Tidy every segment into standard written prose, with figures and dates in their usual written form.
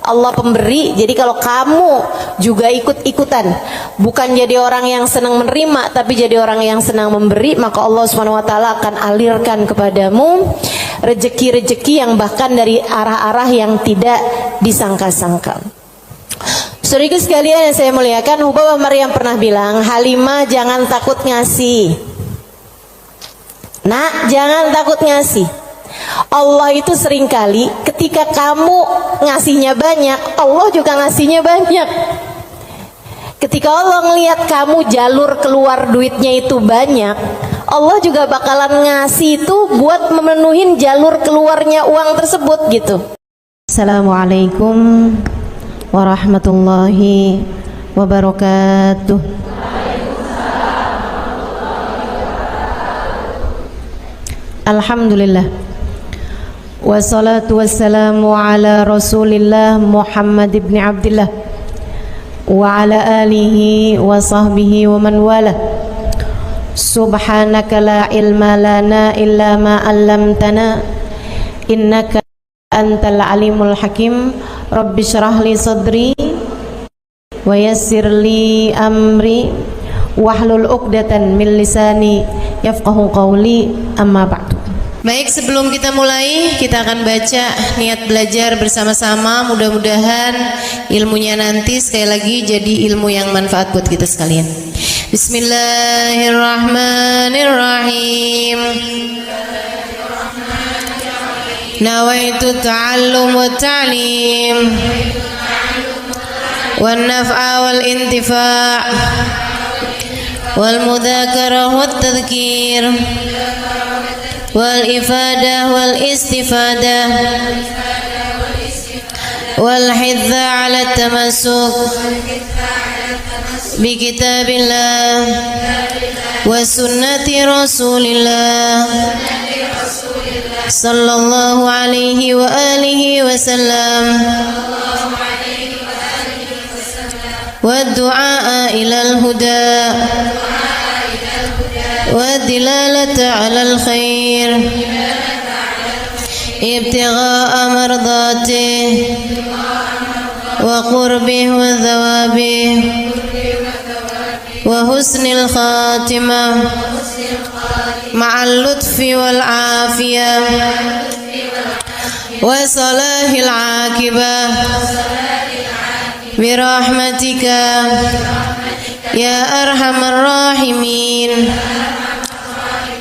Allah pemberi. Jadi kalau kamu juga ikut-ikutan, bukan jadi orang yang senang menerima, tapi jadi orang yang senang memberi, maka Allah Subhanahu wa taala akan alirkan kepadamu rezeki-rezeki yang bahkan dari arah-arah yang tidak disangka-sangka. Saudaraku sekalian yang saya muliakan, Hubabah Maryam pernah bilang, Halimah jangan takut ngasih. Nak, jangan takut ngasih. Allah itu seringkali ketika kamu ngasihnya banyak, Allah juga ngasihnya banyak. Ketika Allah ngelihat kamu jalur keluar duitnya itu banyak, Allah juga bakalan ngasih itu buat memenuhin jalur keluarnya uang tersebut gitu. Assalamualaikum warahmatullahi wabarakatuh. Alhamdulillah, wassalatu wassalamu ala Rasulillah Muhammad ibn Abdillah wa ala alihi wa sahbihi wa man wala. Subhanaka la ilma lana illa ma 'allamtana innaka antal alimul hakim. Rabbi syrah li sadri wa yassir li amri wahlul 'uqdatan min lisani yafqahu qawli, amma ba'du. Baik, sebelum kita mulai, kita akan baca niat belajar bersama-sama. Mudah-mudahan ilmunya nanti sekali lagi jadi ilmu yang manfaat buat kita sekalian. Bismillahirrahmanirrahim. Nawaitu ta'allum wa ta'lim wan naf'a wal intifa' wal mudzakarah wat tadhkir wal ifadah wal istifadah wal hidza 'ala tamassuk bi kitabillah wa sunnati rasulillah sallallahu alaihi wa alihi wasallam wa du'a ilal huda wa dilalata 'alal khair ibtigha'a mardatih wa qurbih wa thawabih wa husnil khatimah ma'al lutfi wal afiyah wa salahil aqibah birahmatika ya arhamar rahimin.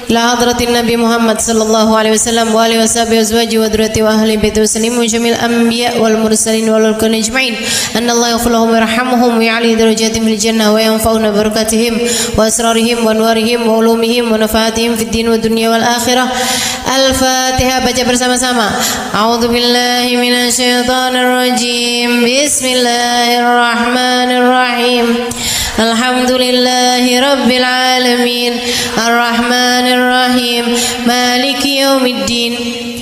La hadratin Nabi Muhammad sallallahu alaihi wasallam wa alihi washabihi azwaji wa dzurriyyati wa ahli baiti wasallim jamil anbiya wal mursalin wal kulli ajma'in. Anna Allah yaghfir lahum wa yarhamuhum wa ya'li darajatihim fil jannah wa yanfa'una barakatihim wa asrarihim wa anwarihim wa ulumihim wa nafaatihim fid din wa dunya wal akhirah. Al-Fatihah, baca bersama-sama. A'udzu billahi minasy syaithanir rajim. Bismillahirrahmanirrahim. Alhamdulillahi rabbil alamin. Ar-Rahmanir Rahim. Maliki yaumiddin.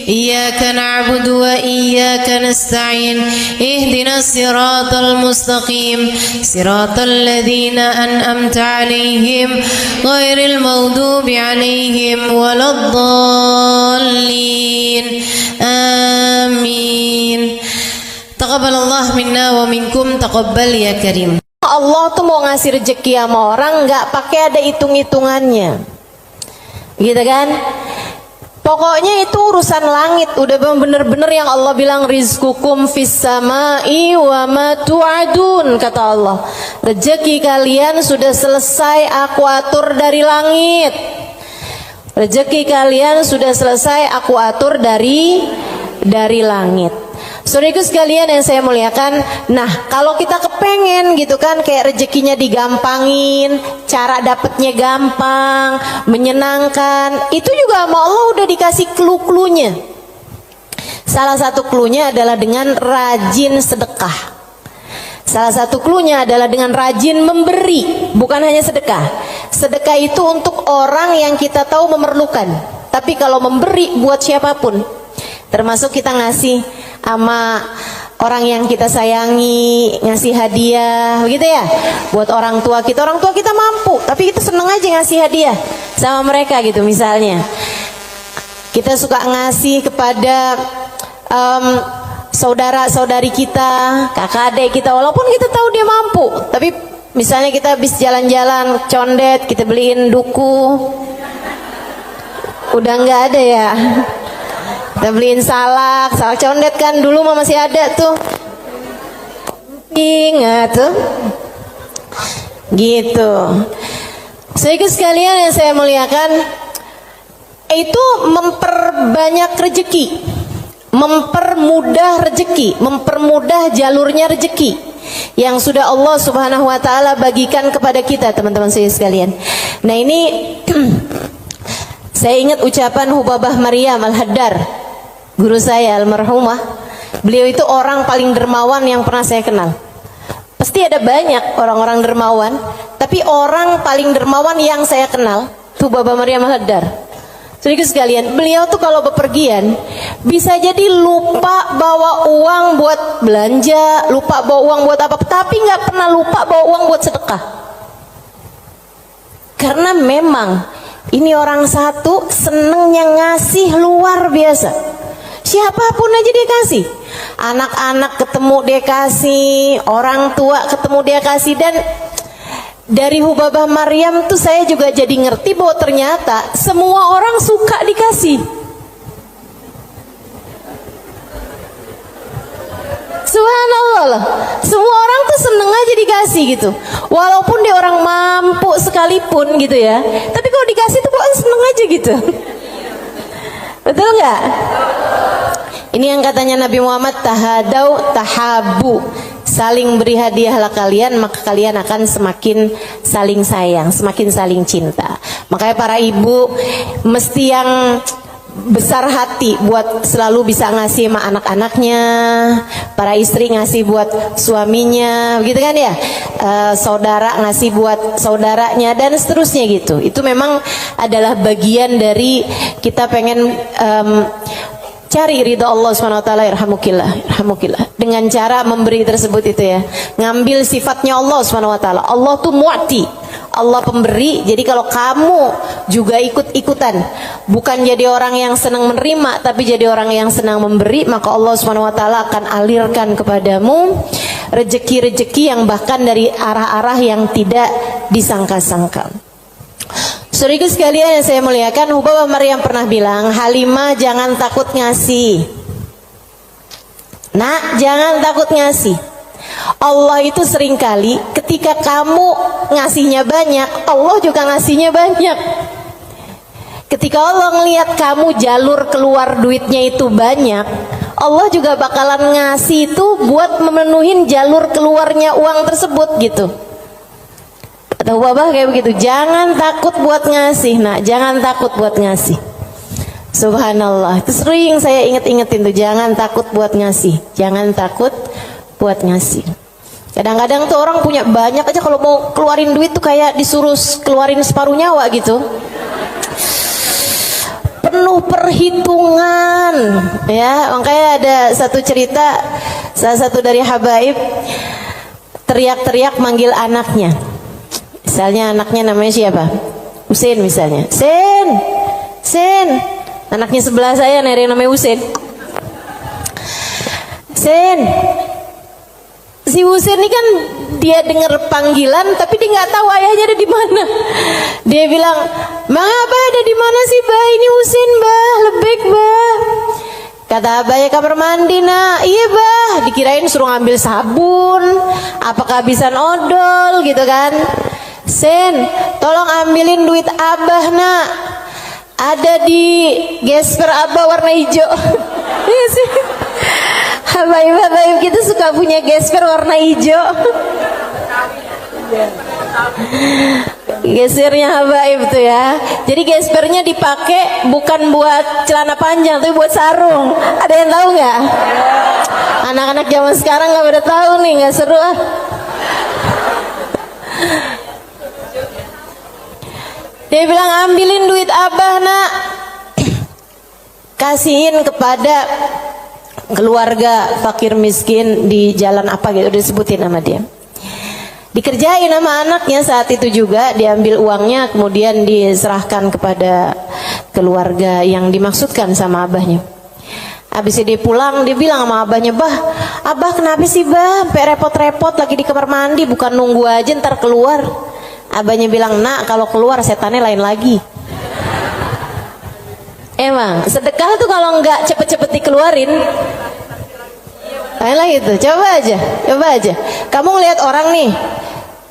Iyyaka na'budu wa iyyaka nasta'in. Ihdinas siratal mustaqim. Siratal ladzina an'amta 'alaihim ghairil maghdubi 'alaihim waladdallin. Amin. Taqabbalallahu minna wa minkum, taqabbal ya karim. Allah tuh mau ngasih rezeki sama orang nggak pakai ada hitung-hitungannya, gitu kan? Pokoknya itu urusan langit, udah bener-bener yang Allah bilang rizqukum fis samai wa ma tu'adun, kata Allah. Rezeki kalian sudah selesai aku atur dari langit. Rezeki kalian sudah selesai aku atur dari langit. Saudaraku sekalian yang saya muliakan, nah kalau kita kepengen gitu kan kayak rezekinya digampangin, cara dapetnya gampang, menyenangkan, itu juga sama Allah udah dikasih clue-cluenya. Salah satu cluenya adalah dengan rajin sedekah. Salah satu cluenya adalah dengan rajin memberi, bukan hanya sedekah. Sedekah itu untuk orang yang kita tahu memerlukan, tapi kalau memberi buat siapapun, termasuk kita ngasih sama orang yang kita sayangi, ngasih hadiah, begitu ya. Buat orang tua kita mampu, tapi kita seneng aja ngasih hadiah sama mereka gitu. Misalnya kita suka ngasih kepada saudara-saudari kita, kakak adik kita, walaupun kita tahu dia mampu, tapi misalnya kita habis jalan-jalan condet, kita beliin duku, udah nggak ada ya, kita beliin salak condet kan, dulu mah masih ada tuh, ingat tuh, gitu. Saudara sekalian yang saya muliakan, itu memperbanyak rezeki, mempermudah rezeki, mempermudah jalurnya rezeki yang sudah Allah Subhanahu wa taala bagikan kepada kita, teman-teman saya sekalian. Nah, ini saya ingat ucapan Hubabah Maryam Al-Haddar, guru saya almarhumah. Beliau itu orang paling dermawan yang pernah saya kenal. Pasti ada banyak orang-orang dermawan, tapi orang paling dermawan yang saya kenal Hubabah Maryam Al-Haddar. Saudara sekalian, beliau tuh kalau bepergian bisa jadi lupa bawa uang buat belanja, lupa bawa uang buat apa, tapi nggak pernah lupa bawa uang buat sedekah. Karena memang ini orang satu senengnya ngasih luar biasa. Siapapun aja dia kasih. Anak-anak ketemu dia kasih, orang tua ketemu dia kasih. Dan dari Hubabah Maryam tuh saya juga jadi ngerti bahwa ternyata semua orang suka dikasih. Subhanallah loh. Semua orang tuh seneng aja dikasih gitu. Walaupun dia orang mampu sekalipun gitu ya, tapi kalau dikasih tuh kok seneng aja gitu. Betul nggak? Ini yang katanya Nabi Muhammad, tahadau tahabu. Saling beri hadiahlah kalian, maka kalian akan semakin saling sayang, semakin saling cinta. Makanya para ibu mesti yang besar hati buat selalu bisa ngasih sama anak-anaknya, para istri ngasih buat suaminya, begitu kan ya, saudara ngasih buat saudaranya dan seterusnya gitu. Itu memang adalah bagian dari kita pengen cari ridha Allah SWT, irhamukillah, dengan cara memberi tersebut itu ya, ngambil sifatnya Allah SWT. Allah tuh mu'ti, Allah pemberi. Jadi kalau kamu juga ikut-ikutan, bukan jadi orang yang senang menerima, tapi jadi orang yang senang memberi, maka Allah SWT akan alirkan kepadamu rezeki-rezeki yang bahkan dari arah-arah yang tidak disangka-sangka. Saudara sekalian yang saya muliakan, Hubabah Maryam pernah bilang, Halimah jangan takut ngasih. Nak, jangan takut ngasih. Allah itu seringkali ketika kamu ngasihnya banyak, Allah juga ngasihnya banyak. Ketika Allah ngelihat kamu jalur keluar duitnya itu banyak, Allah juga bakalan ngasih itu buat memenuhin jalur keluarnya uang tersebut gitu. Atau Hubabah kayak begitu, jangan takut buat ngasih, nak, jangan takut buat ngasih. Subhanallah, itu sering saya inget-ingetin tuh, jangan takut buat ngasih, jangan takut buat ngasih. Kadang-kadang tuh orang punya banyak aja, kalau mau keluarin duit tuh kayak disuruh keluarin separuh nyawa gitu, penuh perhitungan ya. Makanya ada satu cerita, salah satu dari habaib teriak-teriak manggil anaknya. Misalnya anaknya namanya siapa? Husein misalnya. Sen, Sen. Anaknya sebelah saya ada yang namanya Husein. Sen. Si Husein ini kan dia dengar panggilan, tapi dia nggak tahu ayahnya ada di mana. Dia bilang, "Bang Abah ada di mana sih, Bah? Ini Husein, Bah. Lebek, Bah." Kata abahnya, kamar mandi, nak. Iya, Bah. Dikirain suruh ngambil sabun, apa kehabisan odol gitu kan. Sen, tolong ambilin duit Abah, nak. Ada di gesper Abah warna hijau. Iya sih. Habaib-habaib kita suka punya gesper warna hijau. Gespernya habaib tuh ya. Jadi gespernya dipakai bukan buat celana panjang, tapi buat sarung. Ada yang tahu nggak? Anak-anak zaman sekarang nggak pada tahu nih, nggak seru ah. Dia bilang, ambilin duit Abah, nak. Kasihin kepada keluarga fakir miskin di jalan apa gitu, disebutin nama dia. Dikerjain sama anaknya saat itu juga, diambil uangnya kemudian diserahkan kepada keluarga yang dimaksudkan sama abahnya. Habis dia pulang, dia bilang sama abahnya, "Bah, abah kenapa sih bah, sampai repot-repot lagi di kamar mandi, bukan nunggu aja ntar keluar." Abahnya bilang, "Nak, kalau keluar setannya lain lagi." Emang sedekah tuh kalau nggak cepet-cepet dikeluarin lain lagi tuh. Coba aja. Kamu ngeliat orang nih,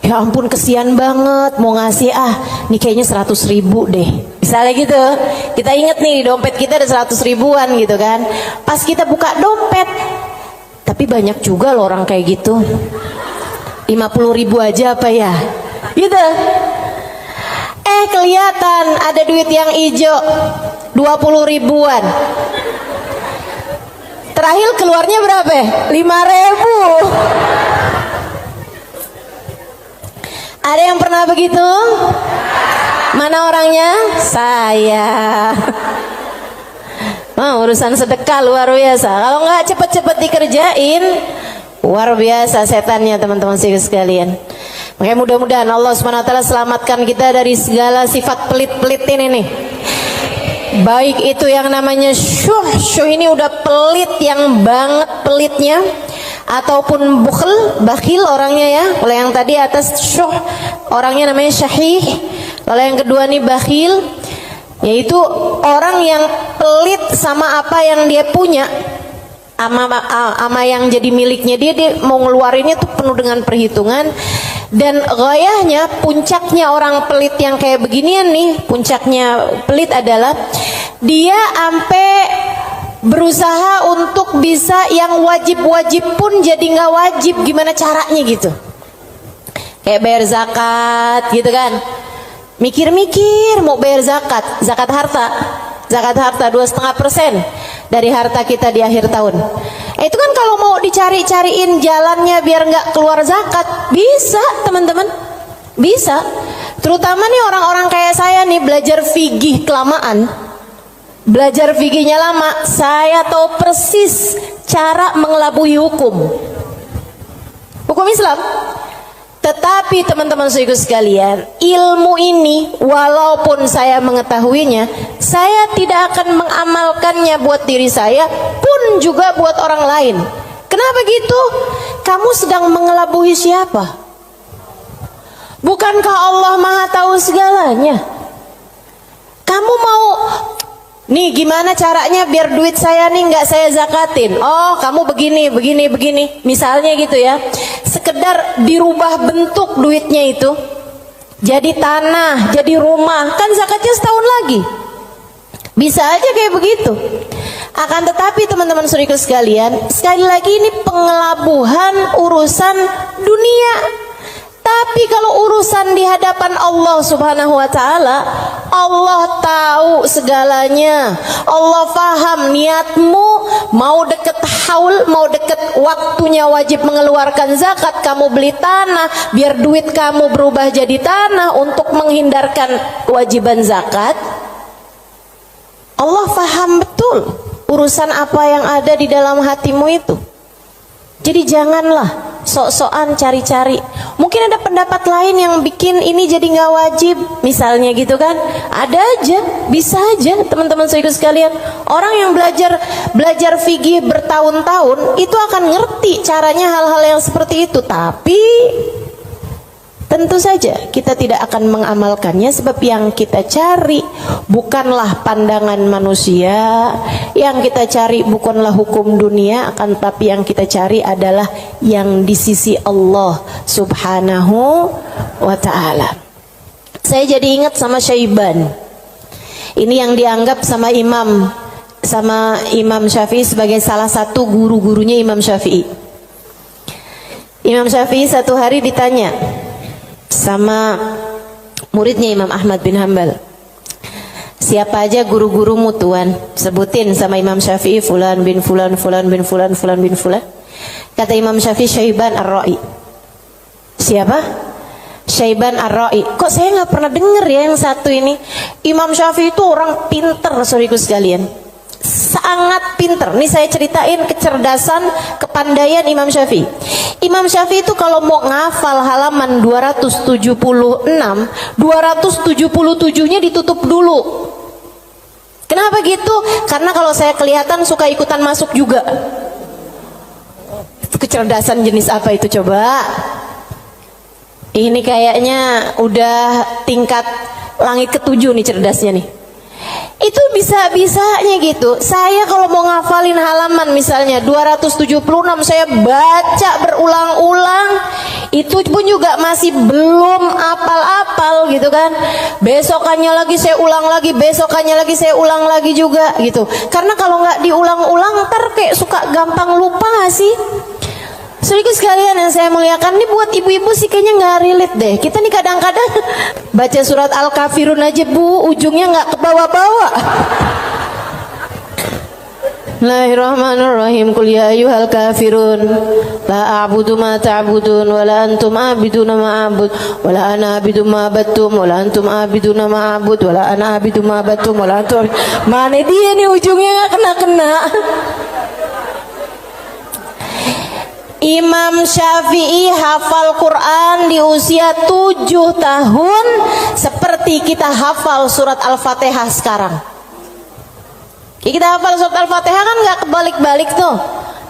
ya ampun kesian banget, mau ngasih nih kayaknya 100.000 deh, misalnya gitu. Kita inget nih dompet kita ada 100 ribuan gitu kan. Pas kita buka dompet, tapi banyak juga loh orang kayak gitu, 50.000 aja apa ya gitu. Kelihatan ada duit yang hijau 20 ribuan, terakhir keluarnya berapa? 5.000. Ada yang pernah begitu? Mana orangnya? Saya. Urusan sedekah luar biasa. Kalau nggak cepet-cepet dikerjain, luar biasa setannya teman-teman sekalian. Makanya mudah-mudahan Allah SWT selamatkan kita dari segala sifat pelit-pelit ini nih. Baik itu yang namanya syuh ini udah pelit yang banget pelitnya, ataupun bakhil orangnya ya. Kalau yang tadi atas syuh orangnya namanya syahih. Kalau yang kedua nih bakhil, yaitu orang yang pelit sama apa yang dia punya, ama yang jadi miliknya dia mau ngeluarinnya tuh penuh dengan perhitungan. Dan gayahnya, puncaknya orang pelit yang kayak beginian nih, puncaknya pelit adalah dia ampe berusaha untuk bisa yang wajib-wajib pun jadi nggak wajib. Gimana caranya gitu? Kayak bayar zakat gitu kan, mikir-mikir mau bayar zakat harta 2,5% dari harta kita di akhir tahun. Itu kan kalau mau dicari-cariin jalannya biar nggak keluar zakat, bisa teman-teman, bisa. Terutama nih orang-orang kayak saya nih, belajar fikih kelamaan, belajar fikihnya lama, saya tahu persis cara mengelabui hukum Islam. Tetapi teman-teman sekalian, ilmu ini walaupun saya mengetahuinya, saya tidak akan mengamalkannya buat diri saya pun juga buat orang lain. Kenapa gitu? Kamu sedang mengelabui siapa? Bukankah Allah Maha tahu segalanya? Kamu mau nih gimana caranya biar duit saya nih nggak saya zakatin? Oh, kamu begini, misalnya gitu ya. Sekedar dirubah bentuk duitnya itu, jadi tanah, jadi rumah, kan zakatnya setahun lagi. Bisa aja kayak begitu. Akan tetapi teman-teman saudaraku sekalian, sekali lagi ini pengelabuhan urusan dunia. Tapi kalau urusan di hadapan Allah Subhanahu wa Ta'ala, Allah tahu segalanya. Allah paham niatmu, mau deket haul, mau deket waktunya wajib mengeluarkan zakat, kamu beli tanah biar duit kamu berubah jadi tanah untuk menghindarkan kewajiban zakat. Allah paham betul urusan apa yang ada di dalam hatimu itu. Jadi janganlah sok-sokan cari-cari. Mungkin ada pendapat lain yang bikin ini jadi nggak wajib, misalnya gitu kan. Ada aja, bisa aja teman-teman saudara sekalian. Orang yang belajar fikih bertahun-tahun itu akan ngerti caranya hal-hal yang seperti itu. Tapi tentu saja kita tidak akan mengamalkannya, sebab yang kita cari bukanlah pandangan manusia, yang kita cari bukanlah hukum dunia, akan tetapi yang kita cari adalah yang di sisi Allah Subhanahu wa Ta'ala. Saya jadi ingat sama Syaiban. Ini yang dianggap sama Imam Syafi'i sebagai salah satu guru-gurunya Imam Syafi'i. Imam Syafi'i satu hari ditanya sama muridnya Imam Ahmad bin Hanbal, siapa aja guru-gurumu tuan? Sebutin sama Imam Syafi'i, fulan bin fulan, fulan bin fulan, fulan bin fulan. Kata Imam Syafi'i, Syaiban Ar-Ra'i. Siapa? Syaiban Ar-Ra'i. Kok saya nggak pernah dengar ya yang satu ini? Imam Syafi'i itu orang pinter, saudaraku sekalian, sangat pinter. Nih saya ceritain kecerdasan, kepandaian Imam Syafi'i. Imam Syafi'i itu kalau mau ngafal halaman 276, 277-nya ditutup dulu. Kenapa gitu? Karena kalau saya kelihatan suka ikutan masuk juga. Kecerdasan jenis apa itu coba? Ini kayaknya udah tingkat langit ke-7 nih cerdasnya nih. Itu bisa-bisanya gitu. Saya kalau mau ngafalin halaman misalnya 276, saya baca berulang-ulang, itu pun juga masih belum apal-apal gitu kan. Besokannya lagi saya ulang lagi, besokannya lagi saya ulang lagi juga gitu. Karena kalau nggak diulang-ulang ntar kayak suka gampang lupa nggak sih? Saudaraku sekalian yang saya muliakan, ini buat ibu-ibu sih kayaknya nggak relate deh. Kita nih kadang-kadang baca surat Al-Kafirun aja bu, ujungnya nggak ke bawah-bawah. Bismillahirrahmanirrahim. Qul ya ayyuhal kafirun la a'budu ma ta'budun wa la antum a'biduna ma a'bud wa la ana a'budu ma battum wa la antum a'biduna ma a'bud wa la ana a'budu ma battum wa la antum. Mana dia nih ujungnya nggak kena-kena. Imam Syafi'i hafal Quran di usia 7 tahun seperti kita hafal surat Al-Fatihah sekarang. Kita hafal surat Al-Fatihah kan nggak kebalik-balik tuh.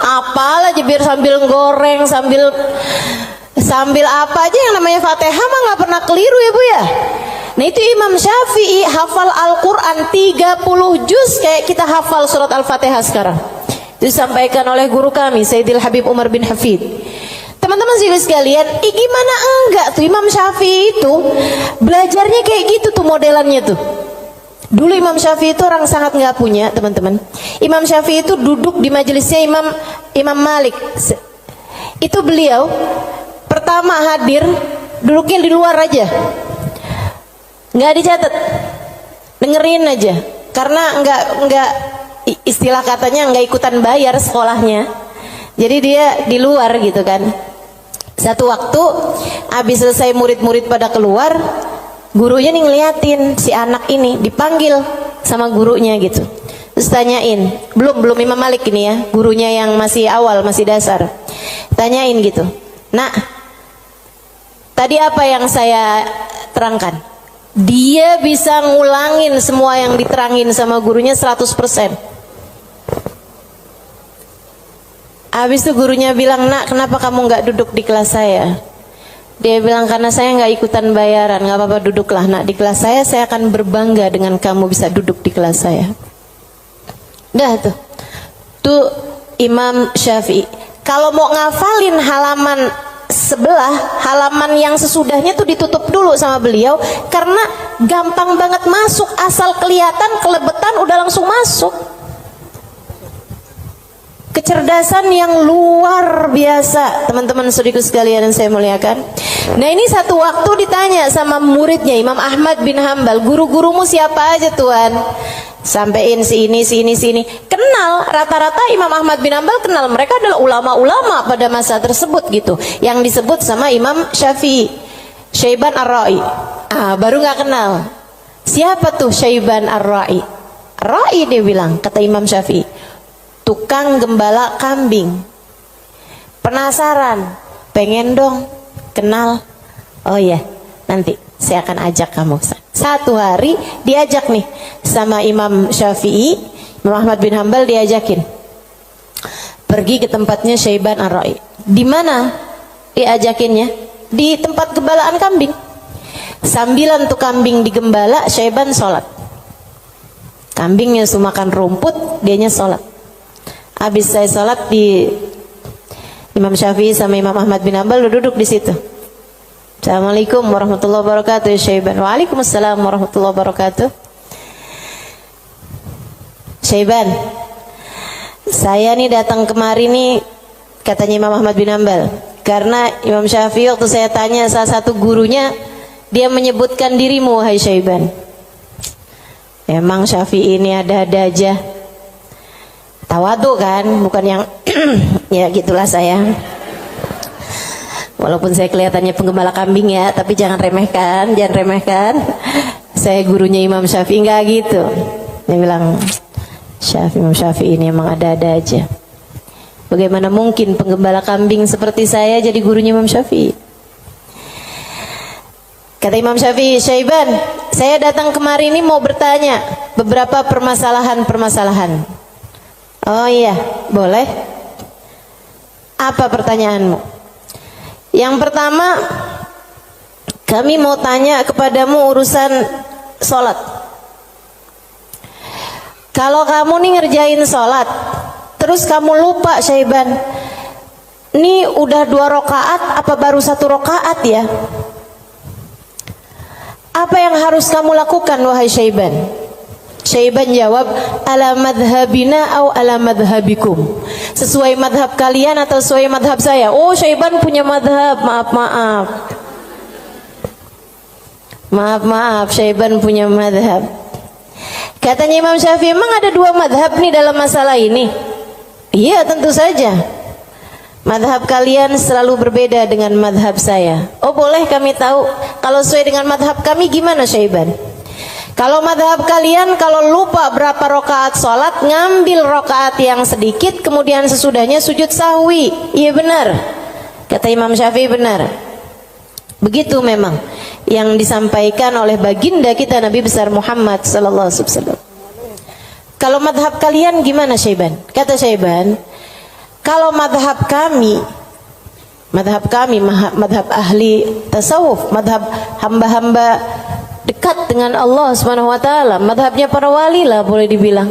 Apal aja biar sambil goreng, sambil apa aja yang namanya Fatihah mah nggak pernah keliru ya bu ya. Nah itu Imam Syafi'i hafal Al-Quran 30 juz kayak kita hafal surat Al-Fatihah sekarang. Disampaikan oleh guru kami Sayyidil Habib Umar bin Hafid. Teman-teman sekalian, gimana enggak tuh Imam Syafi'i itu belajarnya kayak gitu tuh modelannya tuh. Dulu Imam Syafi'i itu orang sangat nggak punya teman-teman. Imam Syafi'i itu duduk di majelisnya Imam Malik. Itu beliau pertama hadir duduknya di luar aja, nggak dicatat, dengerin aja. Karena nggak istilah katanya nggak ikutan bayar sekolahnya, jadi dia di luar gitu kan. Satu waktu habis selesai murid-murid pada keluar, gurunya nih ngeliatin si anak ini dipanggil sama gurunya gitu. Terus tanyain, belum Imam Malik ini ya, gurunya yang masih awal, masih dasar. Tanyain gitu, "Nak, tadi apa yang saya terangkan?" Dia bisa ngulangin semua yang diterangin sama gurunya 100%. Habis itu gurunya bilang, "Nak, kenapa kamu nggak duduk di kelas saya?" Dia bilang, "Karena saya nggak ikutan bayaran." "Nggak apa-apa, duduklah nak di kelas saya akan berbangga dengan kamu bisa duduk di kelas saya." Dah tuh Imam Syafi'i. Kalau mau ngafalin halaman sebelah, halaman yang sesudahnya tuh ditutup dulu sama beliau, karena gampang banget masuk, asal kelihatan kelebetan udah langsung masuk. Kecerdasan yang luar biasa teman-teman saudaraku sekalian yang saya muliakan. Nah ini satu waktu ditanya sama muridnya Imam Ahmad bin Hambal, "Guru-gurumu siapa aja tuan?" Sampein si ini. Kenal, rata-rata Imam Ahmad bin Hambal kenal, mereka adalah ulama-ulama pada masa tersebut gitu, yang disebut sama Imam Syafi'i, Syaiban Ar-Ra'i. Baru nggak kenal. Siapa tuh Syaiban Ar-Ra'i? Ra'i dia bilang, kata Imam Syafi'i, tukang gembala kambing. Penasaran, pengen dong kenal. Oh iya, nanti saya akan ajak kamu. Satu hari diajak nih sama Imam Syafi'i, Imam Ahmad bin Hambal diajakin pergi ke tempatnya Syaiban Ar-Ra'i. Di mana diajakinnya? Di tempat gembalaan kambing. Sambilan tuh kambing digembala, Syaiban sholat. Kambingnya sudah makan rumput, dianya sholat. Habis saya sholat, di Imam Syafi'i sama Imam Ahmad bin Hambal duduk di situ. Assalamualaikum warahmatullahi wabarakatuh ya Syaiban. Waalaikumsalam warahmatullahi wabarakatuh. Syaiban, saya nih datang kemari nih, katanya Imam Ahmad bin Hambal, karena Imam Syafi'i waktu saya tanya salah satu gurunya, dia menyebutkan dirimu, hai Syaiban. Emang Syafi'i ini ada-ada aja. Tawadu kan, bukan yang ya gitulah saya. Walaupun saya kelihatannya penggembala kambing ya, tapi jangan remehkan. Saya gurunya Imam Syafi'i, enggak gitu. Dia bilang, Imam Syafi'i ini emang ada-ada aja. Bagaimana mungkin penggembala kambing seperti saya jadi gurunya Imam Syafi'i? Kata Imam Syafi'i, Syaiban, saya datang kemari ini mau bertanya, beberapa permasalahan. Oh iya, boleh. Apa pertanyaanmu? Yang pertama, kami mau tanya kepadamu urusan sholat. Kalau kamu nih ngerjain sholat, terus kamu lupa Syaiban, ini udah 2 rakaat apa baru 1 rakaat ya? Apa yang harus kamu lakukan wahai Syaiban? Syaiban jawab, ala madhabina au ala madhabikum. Sesuai madhab kalian atau sesuai madhab saya? Oh, Syaiban punya madhab, maaf, Syaiban punya madhab. Katanya Imam Syafi'i, emang ada 2 madhab nih dalam masalah ini? Iya, tentu saja. Madhab kalian selalu berbeda dengan madhab saya. Oh, boleh kami tahu kalau sesuai dengan madhab kami gimana Syaiban? Kalau madhab kalian, kalau lupa berapa rakaat sholat, ngambil rakaat yang sedikit, kemudian sesudahnya sujud sahwi. Iya benar, kata Imam Syafi'i, benar. Begitu memang yang disampaikan oleh baginda kita Nabi besar Muhammad sallallahu alaihi wasallam. Kalau madhab kalian gimana Syaiban? Kata Syaiban, kalau madhab kami, madhab ahli tasawuf, madhab hamba-hamba dekat dengan Allah Subhanahu wa taala, madhabnya para wali lah boleh dibilang.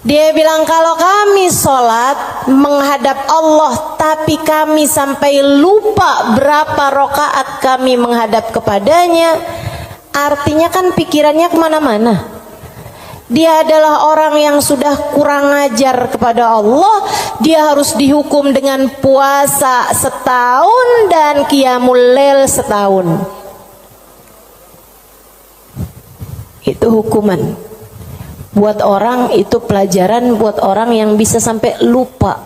Dia bilang kalau kami sholat menghadap Allah tapi kami sampai lupa berapa rakaat kami menghadap kepadanya, artinya kan pikirannya kemana-mana. Dia adalah orang yang sudah kurang ajar kepada Allah. Dia harus dihukum dengan puasa setahun dan qiyamul lail setahun. Itu hukuman buat orang, itu pelajaran buat orang yang bisa sampai lupa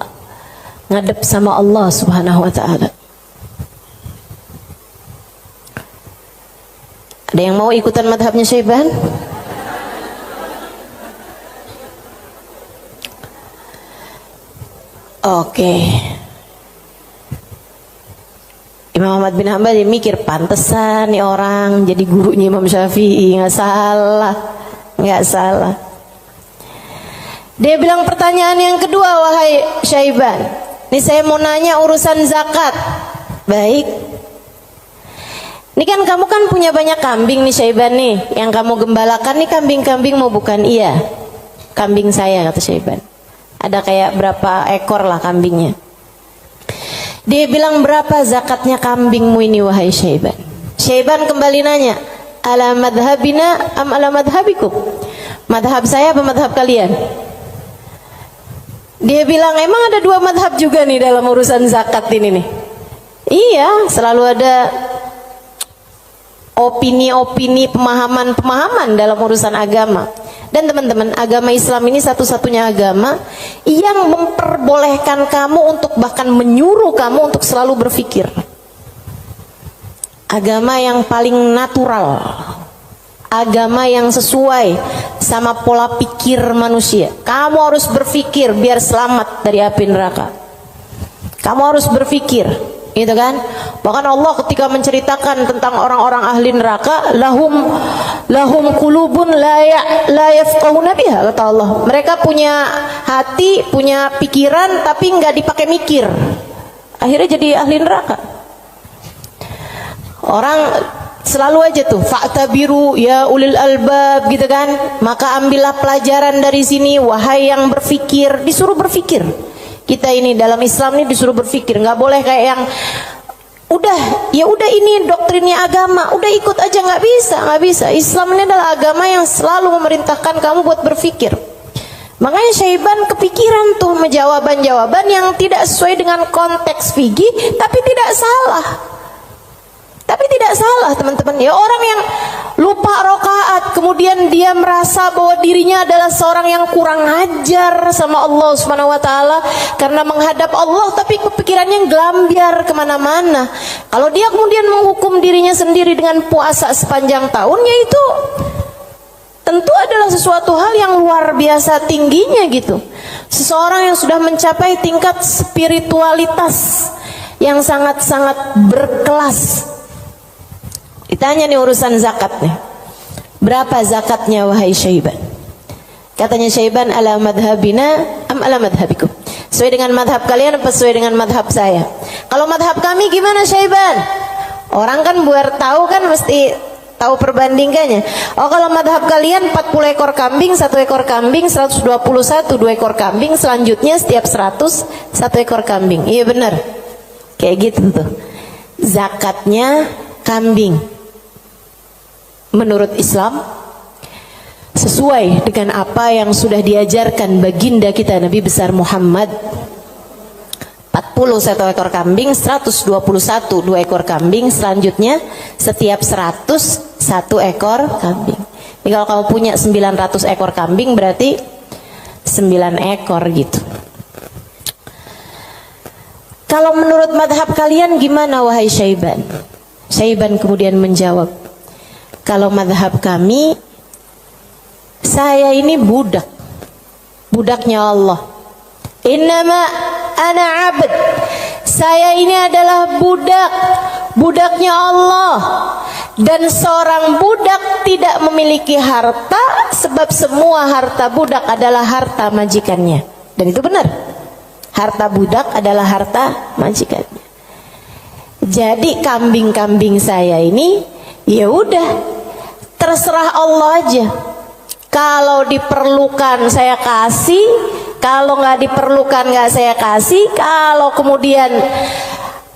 ngadep sama Allah Subhanahu wa taala. Ada yang mau ikutan madhabnya Syaiban? Oke. Imam Ahmad bin Hanbal dia mikir, pantesan nih orang jadi gurunya Imam Syafi'i. Nggak salah. Dia bilang pertanyaan yang kedua, wahai Syaiban, ini saya mau nanya urusan zakat. Baik. Ini kan kamu kan punya banyak kambing nih Syaiban nih. Yang kamu gembalakan nih kambing-kambing mau bukan? Iya, kambing saya, kata Syaiban. Ada kayak berapa ekor lah kambingnya. Dia bilang, berapa zakatnya kambingmu ini wahai Syaiban? Syaiban kembali nanya, ala madhabina am ala madhabikum? Madhab saya apa madhab kalian? Dia bilang, emang ada 2 madhab juga nih dalam urusan zakat ini nih? Iya, selalu ada opini-opini, pemahaman-pemahaman dalam urusan agama. Dan teman-teman, agama Islam ini satu-satunya agama yang memperbolehkan kamu untuk, bahkan menyuruh kamu untuk selalu berpikir. Agama yang paling natural, agama yang sesuai sama pola pikir manusia. Kamu harus berpikir biar selamat dari api neraka. Kamu harus berpikir, gitu kan? Bahkan Allah ketika menceritakan tentang orang-orang ahli neraka, lahum qulubun la yafqahuna biha, kata Allah. Mereka punya hati, punya pikiran tapi nggak dipakai mikir. Akhirnya jadi ahli neraka. Orang selalu aja tuh fa'tabiru ya ulil albab, gitu kan? Maka ambillah pelajaran dari sini wahai yang berpikir. Disuruh berpikir. Kita ini dalam Islam ini disuruh berpikir, nggak boleh kayak yang udah ini doktrinnya agama, udah ikut aja, nggak bisa. Islam ini adalah agama yang selalu memerintahkan kamu buat berpikir. Makanya Syaiban kepikiran tuh jawaban-jawaban yang tidak sesuai dengan konteks fikih, tapi tidak salah. Teman-teman, ya orang yang lupa rakaat kemudian dia merasa bahwa dirinya adalah seorang yang kurang ajar sama Allah Subhanahu wa taala karena menghadap Allah, tapi kepikirannya gelambiar kemana-mana. Kalau dia kemudian menghukum dirinya sendiri dengan puasa sepanjang tahunnya, itu tentu adalah sesuatu hal yang luar biasa tingginya gitu. Seseorang yang sudah mencapai tingkat spiritualitas yang sangat-sangat berkelas. Ditanya nih urusan zakat nih, berapa zakatnya wahai Syaiban? Katanya Syaiban, ala madhabina am ala madhabikum? Sesuai dengan madhab kalian apa sesuai dengan madhab saya? Kalau madhab kami gimana Syaiban? Orang kan biar tahu kan mesti tahu perbandingannya. Oh kalau madhab kalian 40 ekor kambing, 1 ekor kambing, 121, 2 ekor kambing, selanjutnya setiap 100, 1 ekor kambing. Iya benar. Kayak gitu tuh. Zakatnya kambing. Menurut Islam sesuai dengan apa yang sudah diajarkan baginda kita Nabi besar Muhammad. 40 1 ekor kambing, 121 2 ekor kambing, selanjutnya setiap 100 1 ekor kambing. Jadi kalau kamu punya 900 ekor kambing berarti 9 ekor gitu. Kalau menurut madhab kalian gimana wahai Syaiban? Syaiban kemudian menjawab, kalau madhab kami, saya ini budak, budaknya Allah. Innama ana abd, saya ini adalah budak, budaknya Allah. Dan seorang budak tidak memiliki harta, sebab semua harta budak adalah harta majikannya. Dan itu benar, harta budak adalah harta majikannya. Jadi kambing-kambing saya ini, ya udah, terserah Allah aja. Kalau diperlukan saya kasih, kalau nggak diperlukan nggak saya kasih. Kalau kemudian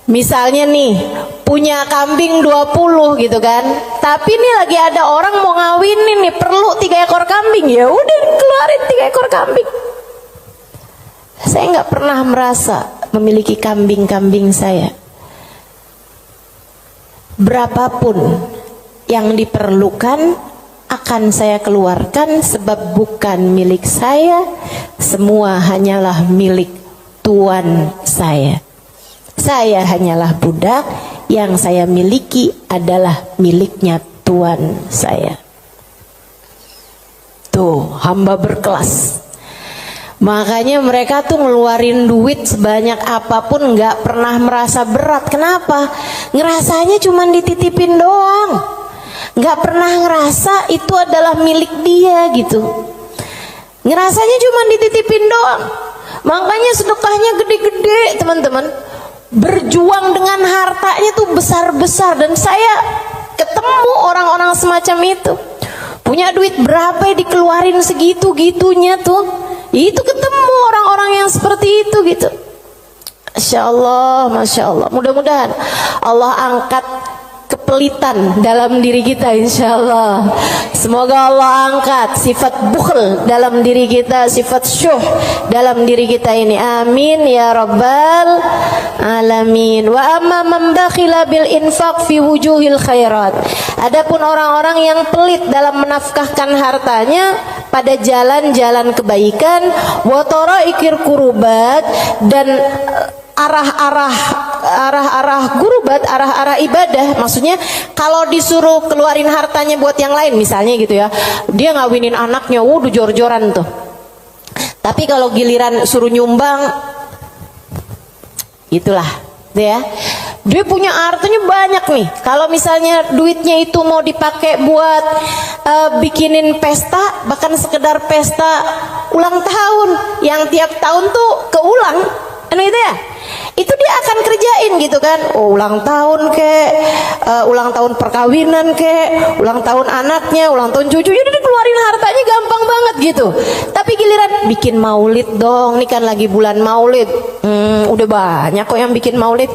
misalnya nih punya kambing 20 gitu kan, tapi nih lagi ada orang mau ngawinin nih, perlu 3 ekor kambing, ya udah keluarin 3 ekor kambing. Saya nggak pernah merasa memiliki kambing-kambing saya. Berapapun yang diperlukan akan saya keluarkan, sebab bukan milik saya, semua hanyalah milik Tuan saya. Saya hanyalah budak, yang saya miliki adalah miliknya Tuan saya. Tuh, hamba berkelas. Makanya mereka tuh ngeluarin duit sebanyak apapun nggak pernah merasa berat. Kenapa? Ngerasanya cuma dititipin doang. Nggak pernah ngerasa itu adalah milik dia gitu. Ngerasanya cuma dititipin doang. Makanya sedekahnya gede-gede teman-teman. Berjuang dengan hartanya tuh besar-besar. Dan saya ketemu orang-orang semacam itu. Punya duit berapa dikeluarin segitu-gitunya tuh. Itu ketemu orang-orang yang seperti itu gitu. Masya Allah, Masya Allah. Mudah-mudahan Allah angkat kepelitan dalam diri kita, insya Allah. Semoga Allah angkat sifat bukhl dalam diri kita, sifat syuh dalam diri kita ini. Amin ya rabbal alamin. Wa amma man bakhila bil infaq fi wujuhil khairat. Adapun orang-orang yang pelit dalam menafkahkan hartanya pada jalan-jalan kebaikan, wa taraikir kurubat, dan arah-arah gurubat, arah-arah ibadah. Maksudnya kalau disuruh keluarin hartanya buat yang lain misalnya gitu ya, dia ngawinin anaknya, udah jor-joran tuh. Tapi kalau giliran suruh nyumbang, itulah ya, dia punya hartanya banyak nih. Kalau misalnya duitnya itu mau dipakai buat bikinin pesta, bahkan sekedar pesta ulang tahun yang tiap tahun tuh keulang, itu ya, itu dia akan kerjain gitu kan. Oh, ulang tahun ulang tahun perkawinan ulang tahun anaknya, ulang tahun cucunya, dia keluarin hartanya gampang banget gitu. Tapi giliran bikin maulid dong, ini kan lagi bulan maulid, udah banyak kok yang bikin maulid.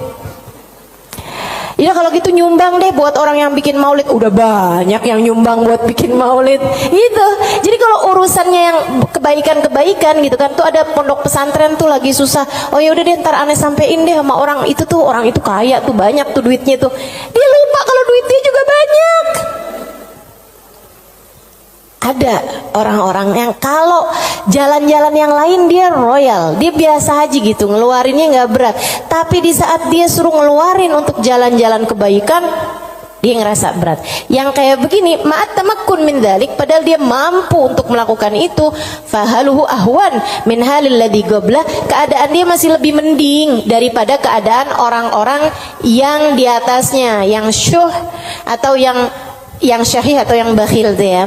Ya kalau gitu nyumbang deh buat orang yang bikin maulid, udah banyak yang nyumbang buat bikin maulid gitu. Jadi kalau urusannya yang kebaikan-kebaikan gitu kan, tuh ada pondok pesantren tuh lagi susah, oh ya udah deh ntar aneh sampein deh sama orang itu tuh, orang itu kaya tuh, banyak tuh duitnya tuh. Dia lupa kalau duitnya juga banyak. Ada orang-orang yang kalau jalan-jalan yang lain dia royal, dia biasa aja gitu, ngeluarinnya nggak berat. Tapi di saat dia suruh ngeluarin untuk jalan-jalan kebaikan, dia ngerasa berat. Yang kayak begini, ma'at tamakkun min dzalik, padahal dia mampu untuk melakukan itu, fahaluhu ahwan min halil ladzi qabla, keadaan dia masih lebih mending daripada keadaan orang-orang yang di atasnya, yang syuh atau yang yang syahih atau yang bakhil tuh ya.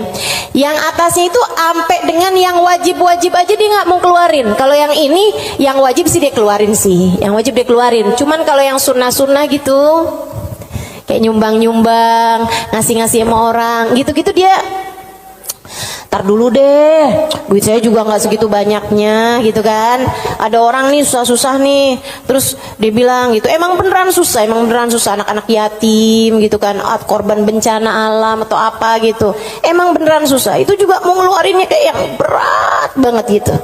Yang atasnya itu sampai dengan yang wajib-wajib aja dia nggak mau keluarin. Kalau yang ini yang wajib sih dia keluarin sih. Yang wajib dia keluarin. Cuman kalau yang sunnah-sunnah gitu, kayak nyumbang-nyumbang, ngasih-ngasih sama orang, gitu-gitu dia tar dulu deh, duit saya juga nggak segitu banyaknya gitu kan. Ada orang nih susah-susah nih, terus dia bilang gitu, emang beneran susah anak-anak yatim gitu kan, korban bencana alam atau apa gitu, emang beneran susah. Itu juga mau ngeluarinnya kayak yang berat banget gitu.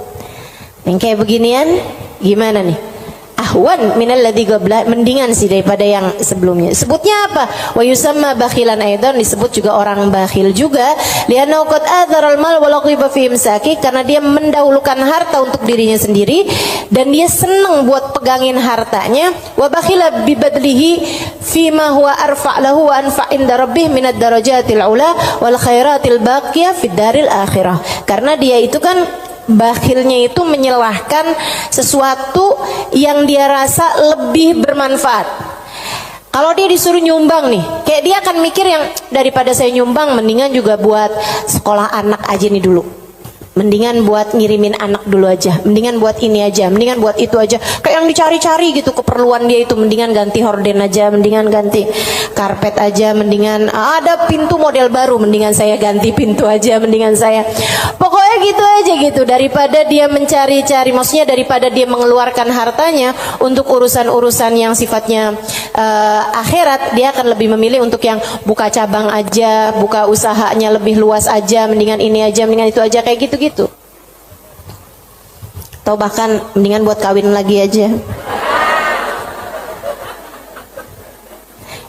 Yang kayak beginian gimana nih? Ahwan minal ladzi qabla, mendingan sih daripada yang sebelumnya. Sebutnya apa? Wa yusamma bakhilan aidan, disebut juga orang bakhil juga. Li'annahu qad adharal mal wa laqiba fi imsaki, karena dia mendahulukan harta untuk dirinya sendiri dan dia senang buat pegangin hartanya. Wa bakhila bi badlihi fi ma huwa arfa' lahu wa anfa' inda rabbih minad darajatil ula wal khairatil baqiyah fid daril akhirah. Karena dia itu kan bakhilnya itu menyalahkan sesuatu yang dia rasa lebih bermanfaat. Kalau dia disuruh nyumbang nih, kayak dia akan mikir yang daripada saya nyumbang, mendingan juga buat sekolah anak aja nih dulu. Mendingan buat ngirimin anak dulu aja, mendingan buat ini aja, mendingan buat itu aja. Kayak yang dicari-cari gitu keperluan dia itu, mendingan ganti horden aja, mendingan ganti karpet aja, mendingan ada pintu model baru, mendingan saya ganti pintu aja, mendingan saya. Pokoknya gitu aja gitu, daripada dia mencari-cari, maksudnya daripada dia mengeluarkan hartanya untuk urusan-urusan yang sifatnya akhirat, dia akan lebih memilih untuk yang buka cabang aja, buka usahanya lebih luas aja, mendingan ini aja, mendingan itu aja, kayak gitu. Atau bahkan mendingan buat kawin lagi aja.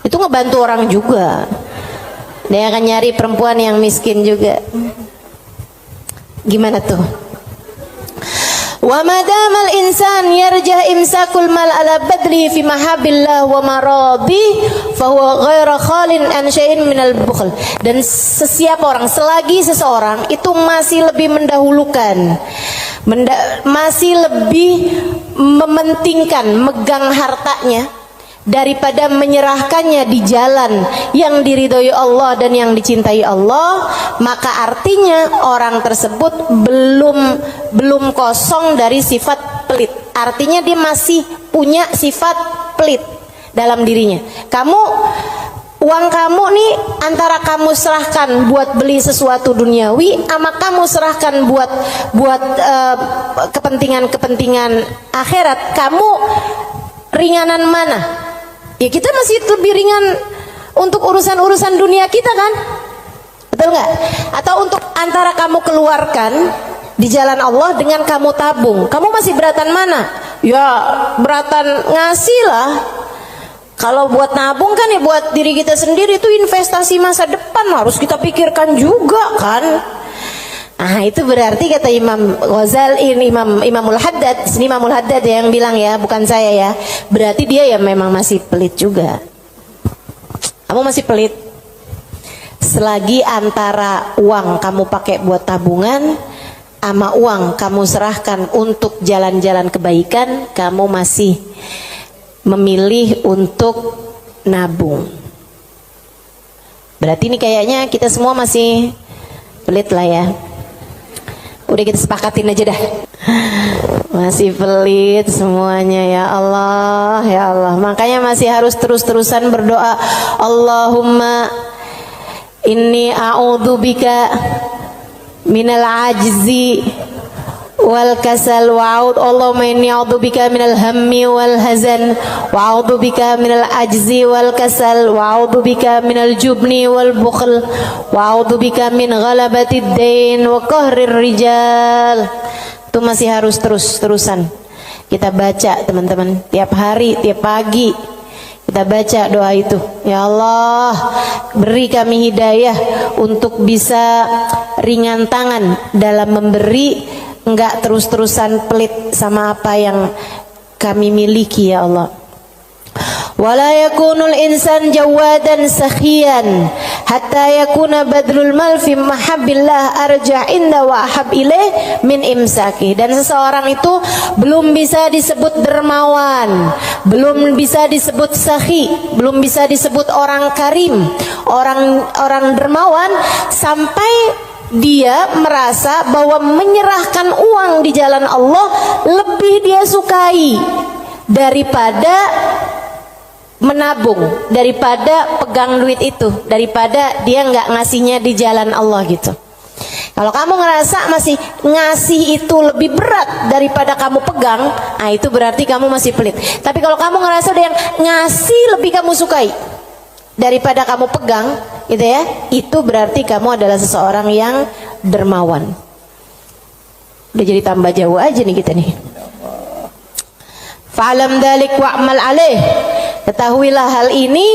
Itu ngebantu orang juga. Dia akan nyari perempuan yang miskin juga. Gimana tuh? Wa madamal insan yarjah imsakul mal ala badli fi mahabillah wa maradi fa huwa ghairu khalin an syai'in minal bukhl. Dan sesiapa orang, selagi seseorang itu masih lebih mendahulukan, masih lebih mementingkan megang hartanya daripada menyerahkannya di jalan yang diridhoi Allah dan yang dicintai Allah, maka artinya orang tersebut belum kosong dari sifat pelit. Artinya dia masih punya sifat pelit dalam dirinya. Uang kamu nih antara kamu serahkan buat beli sesuatu duniawi, sama kamu serahkan buat kepentingan akhirat, kamu ringanan mana? Ya kita masih lebih ringan untuk urusan-urusan dunia kita kan? Betul nggak? Atau untuk antara kamu keluarkan di jalan Allah dengan kamu tabung, kamu masih beratan mana? Ya beratan ngasih lah. Kalau buat nabung kan ya buat diri kita sendiri, itu investasi masa depan, harus kita pikirkan juga kan. Ah itu berarti kata Imam Ghazali, Imamul Haddad, sini Imamul Haddad yang bilang ya, bukan saya ya. Berarti dia ya memang masih pelit juga. Kamu masih pelit. Selagi antara uang kamu pakai buat tabungan sama uang kamu serahkan untuk jalan-jalan kebaikan, kamu masih memilih untuk nabung. Berarti ini kayaknya kita semua masih pelit lah ya. Udah kita sepakatin aja dah. Masih pelit semuanya, ya Allah, ya Allah. Makanya masih harus terus-terusan berdoa. Allahumma inni a'udzubika minal ajzi wal kasal wa'ud. Allahumma inni a'udzubika minal hammi wal hazan wa a'udzubika minal ajzi wal kasal wa a'udzubika minal jubni wal bukhl wa a'udzubika min ghalabatid dain wa qahrir rijal. Itu masih harus terus-terusan kita baca teman-teman, tiap hari, tiap pagi kita baca doa itu. Ya Allah, beri kami hidayah untuk bisa ringan tangan dalam memberi, enggak terus-terusan pelit sama apa yang kami miliki ya Allah. Wala yakunul insan jawadan sakhiyan hatta yakuna badlul mal fi mahabbillah arjah inda wa ahab ilaih min imsaki. Dan seseorang itu belum bisa disebut dermawan, belum bisa disebut sakhi, belum bisa disebut orang karim, orang dermawan sampai dia merasa bahwa menyerahkan uang di jalan Allah lebih dia sukai daripada menabung, daripada pegang duit itu, daripada dia nggak ngasihnya di jalan Allah gitu. Kalau kamu ngerasa masih ngasih itu lebih berat daripada kamu pegang, nah itu berarti kamu masih pelit. Tapi kalau kamu ngerasa ada yang ngasih lebih kamu sukai daripada kamu pegang, gitu ya, itu berarti kamu adalah seseorang yang dermawan. Udah jadi tambah jauh aja nih kita nih. Fa'lam dzalik wa'mal alaih. Ketahuilah hal ini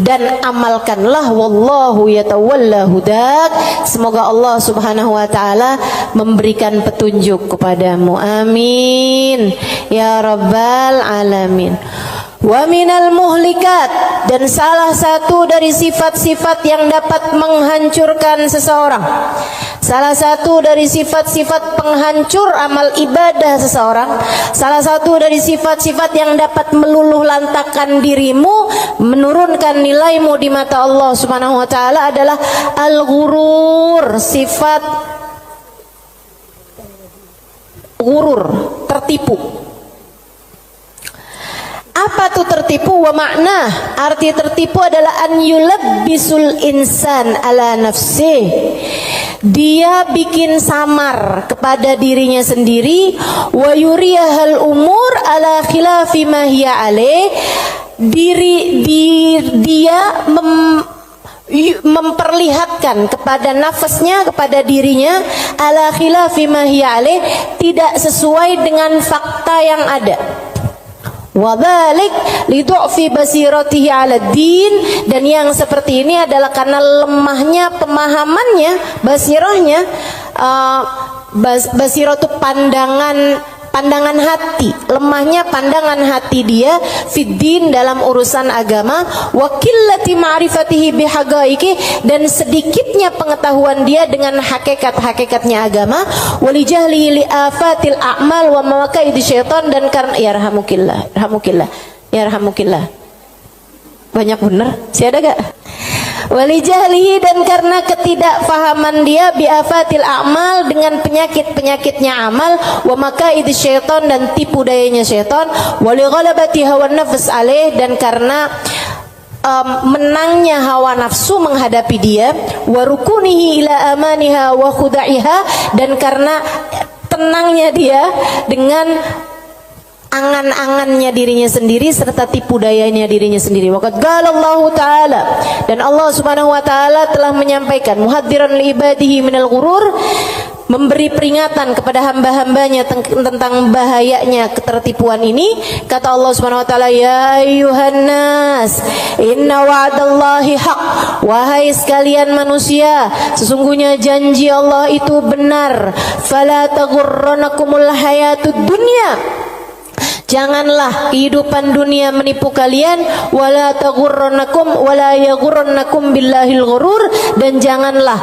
dan amalkanlah, wallahu yatawalla hudak. Semoga Allah Subhanahu wa taala memberikan petunjuk kepadamu. Amin ya rabbal alamin. Wa minal muhlikat, dan salah satu dari sifat-sifat yang dapat menghancurkan seseorang, salah satu dari sifat-sifat penghancur amal ibadah seseorang, salah satu dari sifat-sifat yang dapat meluluh lantakkan dirimu, menurunkan nilaimu di mata Allah Subhanahu wa taala adalah al-ghurur, sifat ghurur, tertipu. Apa tuh tertipu? Wa makna, arti tertipu adalah an yulabbisul insan ala nafsih. Dia bikin samar kepada dirinya sendiri, wa yuriyahal umur ala khilafi ma hiya alaih. Dia memperlihatkan kepada nafasnya, kepada dirinya, ala khilafi ma hiya alaih, tidak sesuai dengan fakta yang ada. Wadhalik lidu'fi basiratihi 'ala din, dan yang seperti ini adalah karena lemahnya pemahamannya, basirahnya. Basirah itu pandangan hati, lemahnya pandangan hati dia fiddin, dalam urusan agama, wa qillati ma'rifatihi bihaqaiqi, dan sedikitnya pengetahuan dia dengan hakikat-hakikatnya agama, walijahli li afatil a'mal wa mawaqidi syaitan, dan karena yarhamukillah banyak bener sih, ada gak? Walijahlihi, dan karena ketidakfahaman dia biafatil a'mal, dengan penyakit-penyakitnya amal, wa makaidi syaitan, dan tipu dayanya syaitan, walighalabati hawa nafs alaih, dan karena menangnya hawa nafsu menghadapi dia, wa rukunihi ila amaniha wa khuda'iha, dan karena tenangnya dia dengan angan-angannya dirinya sendiri serta tipu dayanya dirinya sendiri. Waqad qala Allah taala, dan Allah Subhanahu wa taala telah menyampaikan muhadziran li ibadihi minal ghurur, memberi peringatan kepada hamba-hambanya tentang bahayanya ketertipuan ini. Kata Allah Subhanahu wa taala, ya ayyuhan nas inna wa'dallahi haq, wahai sekalian manusia, sesungguhnya janji Allah itu benar. Fala taghurranakumul hayatud dunya, janganlah kehidupan dunia menipu kalian, wala taghurrannakum wala yaghurrannakum billahil ghurur, dan janganlah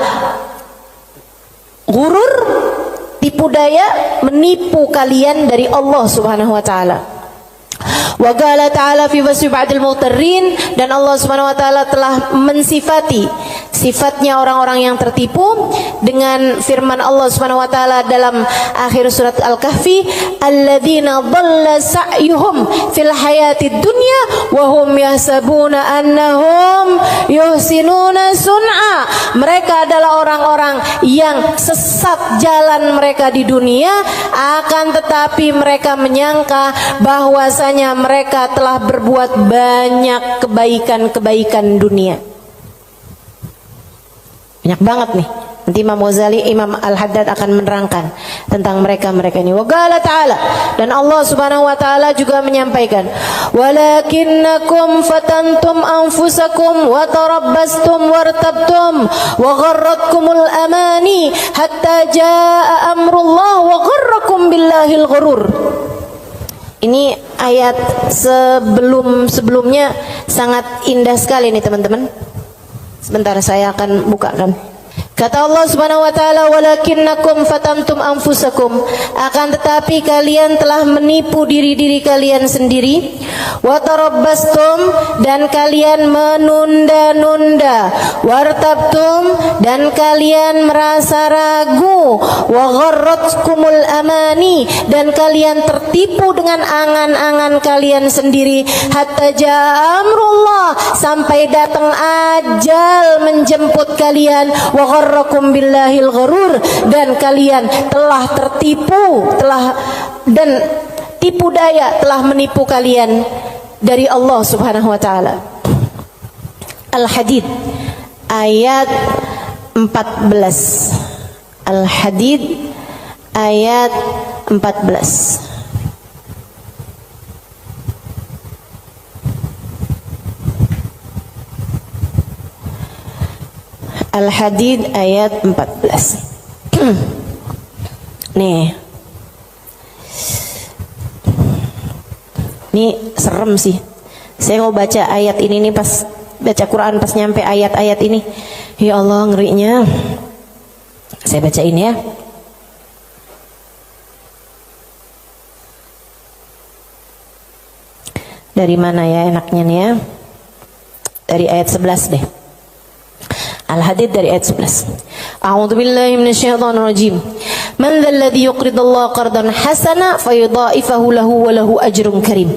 ghurur, tipu daya, menipu kalian dari Allah Subhanahu wa taala. Wa qala ta'ala fi wasfi ba'dil mughtarrin, dan Allah Subhanahu wa taala telah mensifati sifatnya orang-orang yang tertipu dengan firman Allah Subhanahu wa taala dalam akhir surat Al-Kahfi, alladzina dhalla sa'yuhum fil hayatid dunya wa hum yahsabuna annahum yuhsinuna sun'a. Mereka adalah orang-orang yang sesat jalan mereka di dunia, akan tetapi mereka menyangka bahwasanya mereka telah berbuat banyak kebaikan-kebaikan dunia. Banyak banget nih. Nanti Imam Ghazali, Imam Al-Haddad akan menerangkan tentang mereka-mereka ini. Wa qala ta'ala, dan Allah Subhanahu wa taala juga menyampaikan, walakinnakum fatantum anfusakum wa tarabbastum wartabtum wa gharratkumul amani hatta jaa amrullah wa gharrakum billahil ghurur. Ini ayat sebelumnya sangat indah sekali nih teman-teman. Sebentar saya akan bukakan. Kata Allah Subhanahu wa taala, walakinnakum fatantum anfusakum, akan tetapi kalian telah menipu diri-diri kalian sendiri, wa tarabbastum, dan kalian menunda-nunda, wartabtum, dan kalian merasa ragu, wa gharratkumul amani, dan kalian tertipu dengan angan-angan kalian sendiri, hatta jaa amrullah, sampai datang ajal menjemput kalian, wa gharrakum billahil gharur, dan kalian telah tertipu, dan tipu daya telah menipu kalian dari Allah Subhanahu wa taala. Al-Hadid ayat 14. Al-Hadid ayat 14. Al-Hadid ayat 14. Nih. Ini serem sih. Saya mau baca ayat ini nih, pas baca Quran pas nyampe ayat-ayat ini. Ya Allah, ngerinya. Saya bacain ya. Dari mana ya enaknya nih ya? Dari ayat 11 deh. Al-Hadid dari ayat 11. A'udzu billahi minasyaitonir rajim. Man dzalladzi yuqridullaha qardan hasana fayudha'ifahu lahu wa lahu ajrun karim.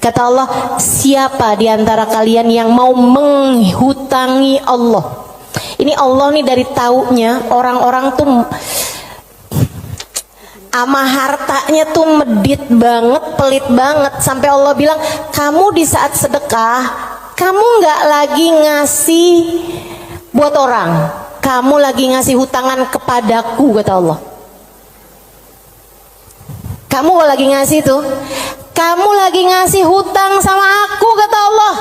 Kata Allah, siapa di antara kalian yang mau menghutangi Allah? Ini Allah nih dari taunya orang-orang tuh ama hartanya tuh medit banget, pelit banget, sampai Allah bilang, kamu di saat sedekah, kamu nggak lagi ngasih buat orang, kamu lagi ngasih hutangan kepadaku, kata Allah. Kamu lagi ngasih tuh, kamu lagi ngasih hutang sama aku, kata Allah.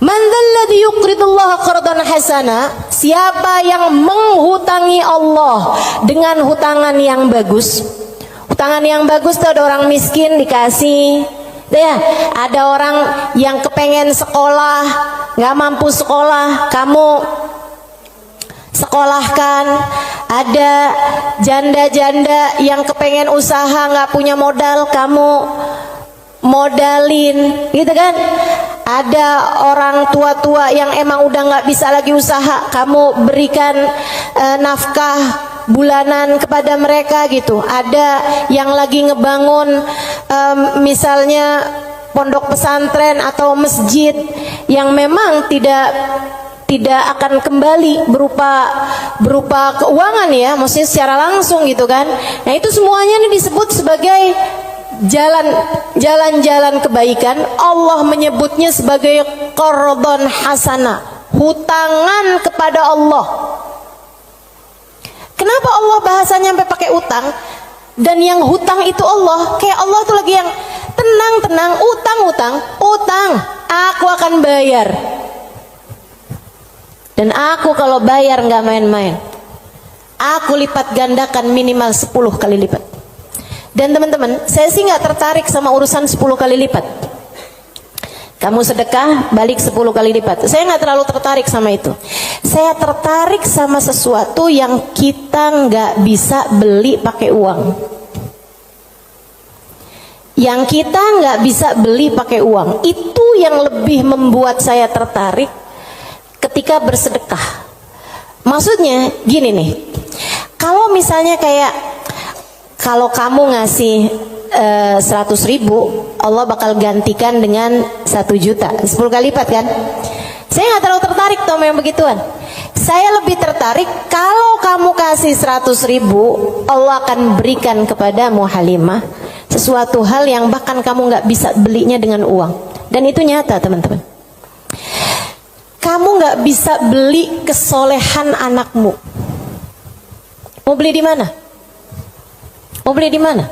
Man dzalladzi yuqridullaha qardan hasana, siapa yang menghutangi Allah dengan hutangan yang bagus. Hutangan yang bagus tuh ada orang miskin dikasih, ya, ada orang yang kepengen sekolah, nggak mampu sekolah, kamu sekolahkan. Ada janda-janda yang kepengen usaha nggak punya modal, kamu modalin, gitu kan. Ada orang tua-tua yang emang udah nggak bisa lagi usaha, kamu berikan nafkah bulanan kepada mereka gitu. Ada yang lagi ngebangun misalnya pondok pesantren atau masjid yang memang tidak akan kembali berupa keuangan ya, maksudnya secara langsung gitu kan. Nah itu semuanya ini disebut sebagai jalan-jalan kebaikan. Allah menyebutnya sebagai qardhan hasana, hutangan kepada Allah. Kenapa Allah bahasanya sampai pakai utang? Dan yang hutang itu Allah, kayak Allah tuh lagi yang tenang, utang, aku akan bayar. Dan aku kalau bayar nggak main-main, aku lipat gandakan minimal 10 kali lipat. Dan teman-teman, saya sih nggak tertarik sama urusan 10 kali lipat. Kamu sedekah balik 10 kali lipat, saya nggak terlalu tertarik sama itu. Saya tertarik sama sesuatu yang kita nggak bisa beli pakai uang, yang kita nggak bisa beli pakai uang. Itu yang lebih membuat saya tertarik ketika bersedekah. Maksudnya gini nih, kalau misalnya kayak kalau kamu ngasih 100.000, Allah bakal gantikan dengan 1 juta, 10 kali lipat kan. Saya nggak terlalu tertarik sama yang begituan. Saya lebih tertarik kalau kamu kasih 100.000, Allah akan berikan kepadamu Halimah sesuatu hal yang bahkan kamu nggak bisa belinya dengan uang. Dan itu nyata teman-teman. Kamu nggak bisa beli kesolehan anakmu. Mau beli di mana? Mau beli di mana?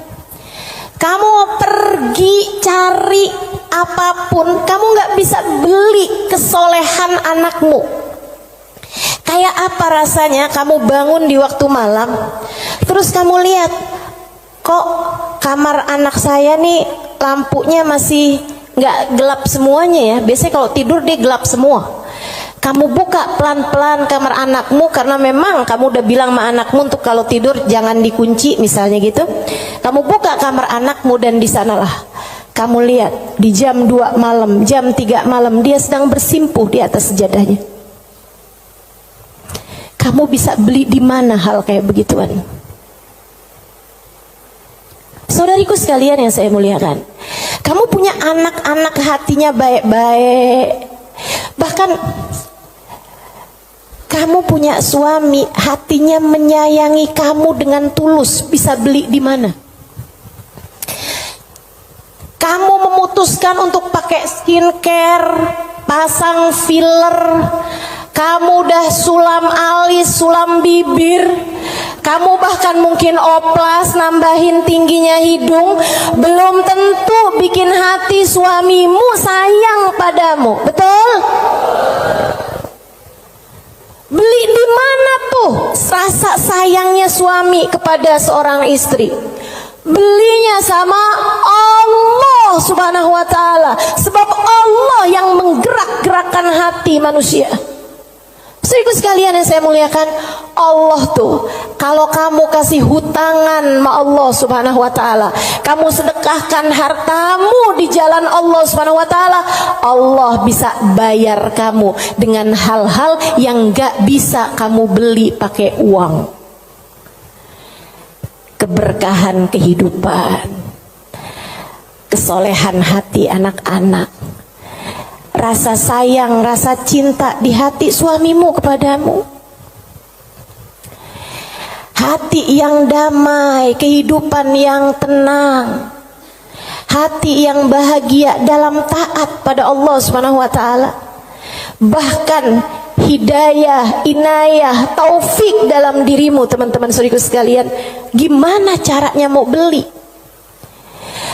Kamu pergi cari apapun, kamu nggak bisa beli kesolehan anakmu. Kayak apa rasanya kamu bangun di waktu malam, terus kamu lihat, kok kamar anak saya nih lampunya masih nggak gelap semuanya ya. Biasanya kalau tidur dia gelap semua. Kamu buka pelan-pelan kamar anakmu, karena memang kamu udah bilang sama anakmu untuk kalau tidur jangan dikunci misalnya gitu. Kamu buka kamar anakmu dan di sanalah kamu lihat di jam 2 malam, jam 3 malam dia sedang bersimpuh di atas sejadahnya. Kamu bisa beli di mana hal kayak begituan? Saudariku sekalian yang saya muliakan, kamu punya anak-anak hatinya baik-baik. Bahkan kamu punya suami hatinya menyayangi kamu dengan tulus, bisa beli di mana? Kamu memutuskan untuk pakai skincare, pasang filler, kamu udah sulam alis, sulam bibir, kamu bahkan mungkin oplas, nambahin tingginya hidung, belum tentu bikin hati suamimu sayang padamu, betul? Beli di mana tuh rasa sayangnya suami kepada seorang istri? Belinya sama Allah Subhanahu wa ta'ala. Sebab Allah yang menggerak-gerakkan hati manusia. Saudaraku sekalian yang saya muliakan, Allah tuh kalau kamu kasih hutangan sama Allah Subhanahu wa ta'ala, kamu sedekahkan hartamu di jalan Allah Subhanahu wa ta'ala, Allah bisa bayar kamu dengan hal-hal yang gak bisa kamu beli pakai uang. Keberkahan kehidupan, kesolehan hati anak-anak, rasa sayang, rasa cinta di hati suamimu kepadamu, hati yang damai, kehidupan yang tenang, hati yang bahagia dalam taat pada Allah Subhanahu wa ta'ala. Bahkan hidayah, inayah, taufik dalam dirimu, teman-teman saudariku sekalian. Gimana caranya mau beli?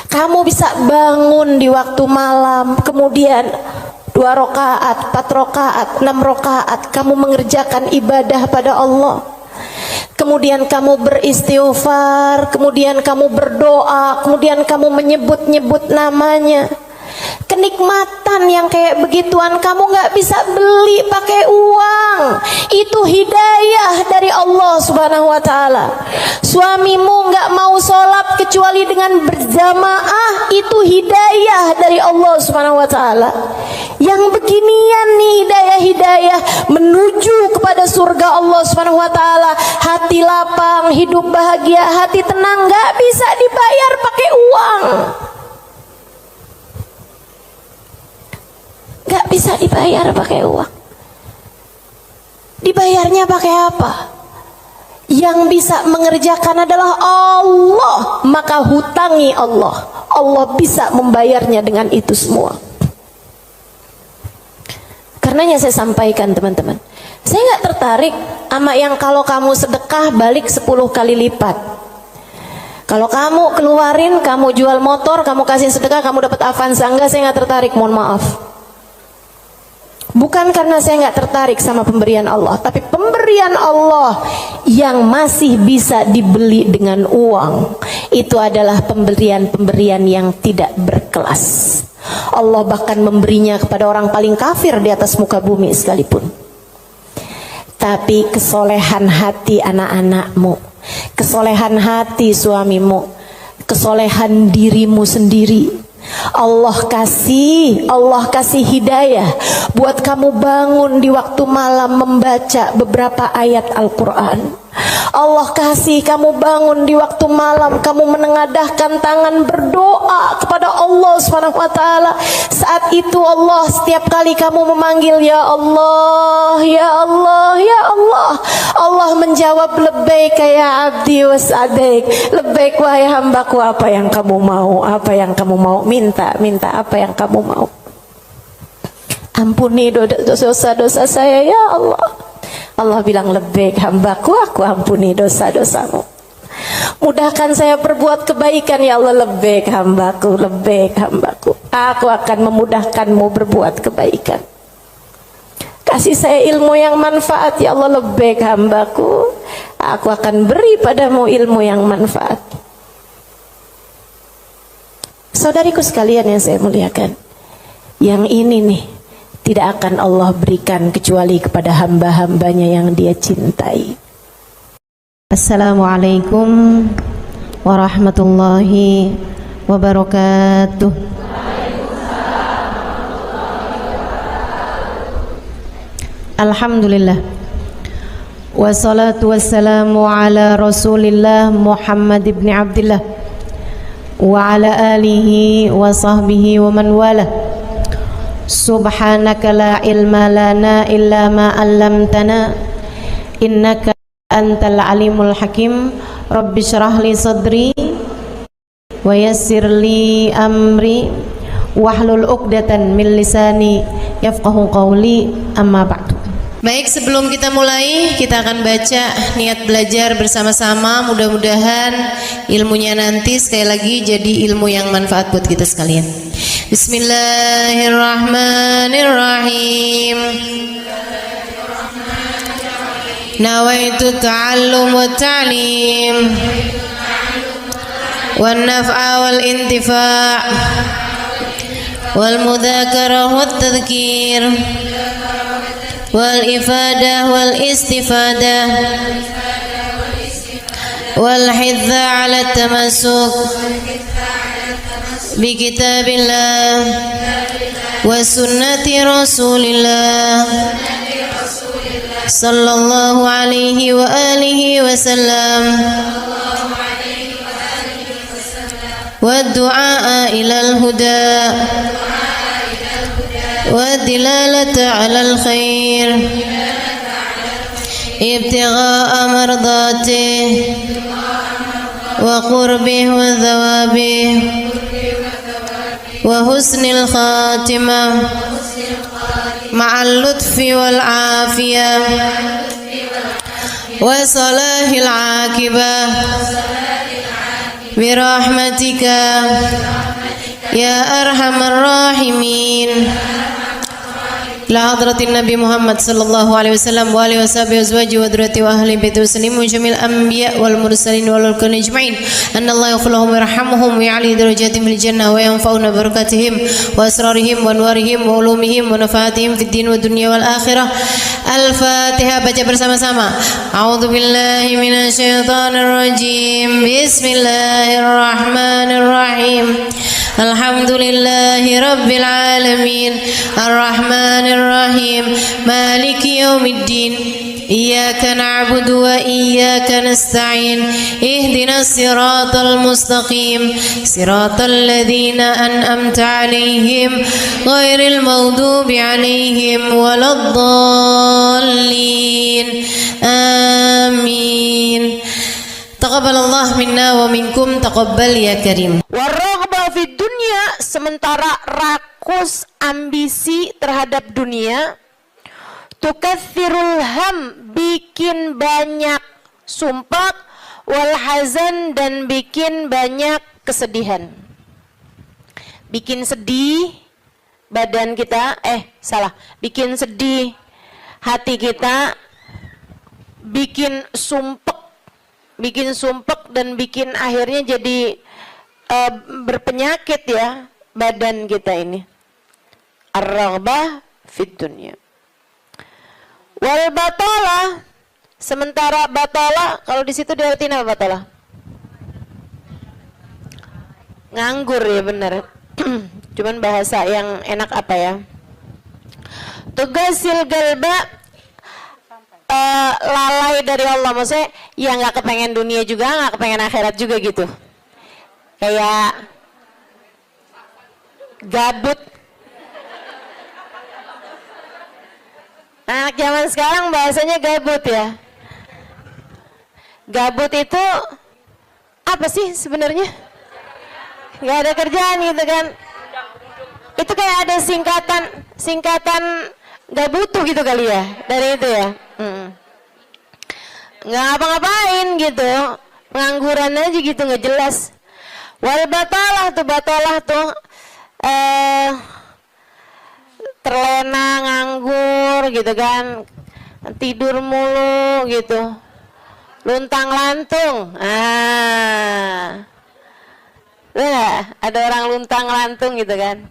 Kamu bisa bangun di waktu malam, kemudian 2 rakaat, 4 rakaat, 6 rakaat kamu mengerjakan ibadah pada Allah. Kemudian kamu beristighfar, kemudian kamu berdoa, kemudian kamu menyebut-nyebut namanya. Kenikmatan yang kayak begituan kamu gak bisa beli pakai uang. Itu hidayah dari Allah Subhanahu wa ta'ala. Suamimu gak mau sholat kecuali dengan berjamaah, itu hidayah dari Allah Subhanahu wa ta'ala. Yang beginian nih hidayah-hidayah menuju kepada surga Allah Subhanahu wa ta'ala. Hati lapang, hidup bahagia, hati tenang, gak bisa dibayar pakai uang. Gak bisa dibayar pakai uang. Dibayarnya pakai apa? Yang bisa mengerjakan adalah Allah. Maka hutangi Allah. Allah bisa membayarnya dengan itu semua. Karenanya saya sampaikan teman-teman, saya gak tertarik sama yang kalau kamu sedekah balik 10 kali lipat. Kalau kamu keluarin, kamu jual motor, kamu kasih sedekah, kamu dapat Avanza. Enggak, saya gak tertarik, mohon maaf. Bukan karena saya nggak tertarik sama pemberian Allah, tapi pemberian Allah yang masih bisa dibeli dengan uang, itu adalah pemberian-pemberian yang tidak berkelas. Allah bahkan memberinya kepada orang paling kafir di atas muka bumi sekalipun. Tapi kesolehan hati anak-anakmu, kesolehan hati suamimu, kesolehan dirimu sendiri, Allah kasih hidayah buat kamu bangun di waktu malam membaca beberapa ayat Al-Quran. Allah kasih kamu bangun di waktu malam, kamu menengadahkan tangan berdoa kepada Allah Subhanahu wa ta'ala. Saat itu Allah, setiap kali kamu memanggil ya Allah, ya Allah, ya Allah, Allah menjawab labbaik ya abdi was'adaik, labbaik wahai hambaku, apa yang kamu mau, apa yang kamu mau, minta apa yang kamu mau. Ampuni dosa-dosa saya ya Allah. Allah bilang labbaik hambaku, aku ampuni dosa-dosamu. Mudahkan saya berbuat kebaikan ya Allah, labbaik hambaku, labbaik hambaku. Aku akan memudahkanmu berbuat kebaikan. Kasih saya ilmu yang manfaat ya Allah, labbaik hambaku. Aku akan beri padamu ilmu yang manfaat. Saudariku sekalian yang saya muliakan, yang ini nih tidak akan Allah berikan kecuali kepada hamba-hambanya yang Dia cintai. Assalamualaikum warahmatullahi wabarakatuh. Alhamdulillah, wassalatu wassalamu ala Rasulillah Muhammad ibn Abdillah wa ala alihi wa sahbihi wa man wala. Subhanaka la ilma lana illa ma 'allamtana innaka antal alimul hakim. Rabbi syrah li sadri wa yassir li amri wahlul 'uqdatan min lisani yafqahu qawli, amma ba'du. Baik, sebelum kita mulai, kita akan baca niat belajar bersama-sama. Mudah-mudahan ilmunya nanti sekali lagi jadi ilmu yang manfaat buat kita sekalian. Bismillahirrahmanirrahim. Nawaitu ta'allum wa ta'lim wan naf'a wal intifa' wal mudzakarah wat tadhkir wal ifadah wal istifadah wal hidza ala tamassuk bi kitabillah wa sunnati rasulillah sallallahu alaihi wa alihi wasallam wa du'a ila al-huda والدلالة على الخير ابتغاء مرضاته وقربه وثوابه وحسن الخاتمة مع اللطف والعافية وصلاح العاقبة برحمتك يا أرحم الراحمين. إلى حضرة النبي محمد صلى الله عليه وسلم وآله وصحبه وأزواجه وذريته وأهل بيته وسلم وجميع الأنبياء والمرسلين والأولياء أجمعين أن الله يغفر لهم ويرحمهم ويعلي درجاتهم في الجنة وينفعنا ببركاتهم وأسرارهم وأنوارهم وعلومهم ونفعاتهم في الدين والدنيا والآخرة. Al-Fatihah, baca bersama-sama. A'udzu billahi minasyaitonir rajim. Bismillahirrahmanirrahim. Alhamdulillahi rabbil alamin. Ar-Rahmanir Rahim. Maliki yaumiddin. Iyyaka na'budu wa iyyaka nasta'in. Ihdinas siratal mustaqim. Siratal ladzina an'amta 'alaihim ghairil maghdubi 'alaihim waladdallin. Amin. Taqabbalallah minna wa minkum, taqabbal ya karim. Warraghba fid dunya, sementara rakus ambisi terhadap dunia, tukathirul ham, bikin banyak sumpah, wal hazan, dan bikin banyak kesedihan. Bikin sedih badan kita, bikin sedih hati kita, bikin sumpek dan bikin akhirnya jadi berpenyakit ya badan kita ini. Ar-raghbah fid dunya. Wal batalah, sementara batalah, kalau di situ diartiin apa batalah? Nganggur ya, benar. Cuman bahasa yang enak apa ya? Tugasil galba, lalai dari Allah, maksudnya ya nggak kepengen dunia juga, nggak kepengen akhirat juga gitu, kayak gabut. Anak zaman sekarang bahasanya gabut ya. Gabut itu apa sih sebenarnya? Nggak ada kerjaan gitu kan? Itu kayak ada singkatan nggak butuh gitu kali ya dari itu ya. Nggak ngapa-ngapain gitu, pengangguran aja gitu, nggak jelas. Wal batalah tuh terlena, nganggur gitu kan, tidur mulu gitu, luntang lantung. Nah, ada orang luntang-lantung gitu kan.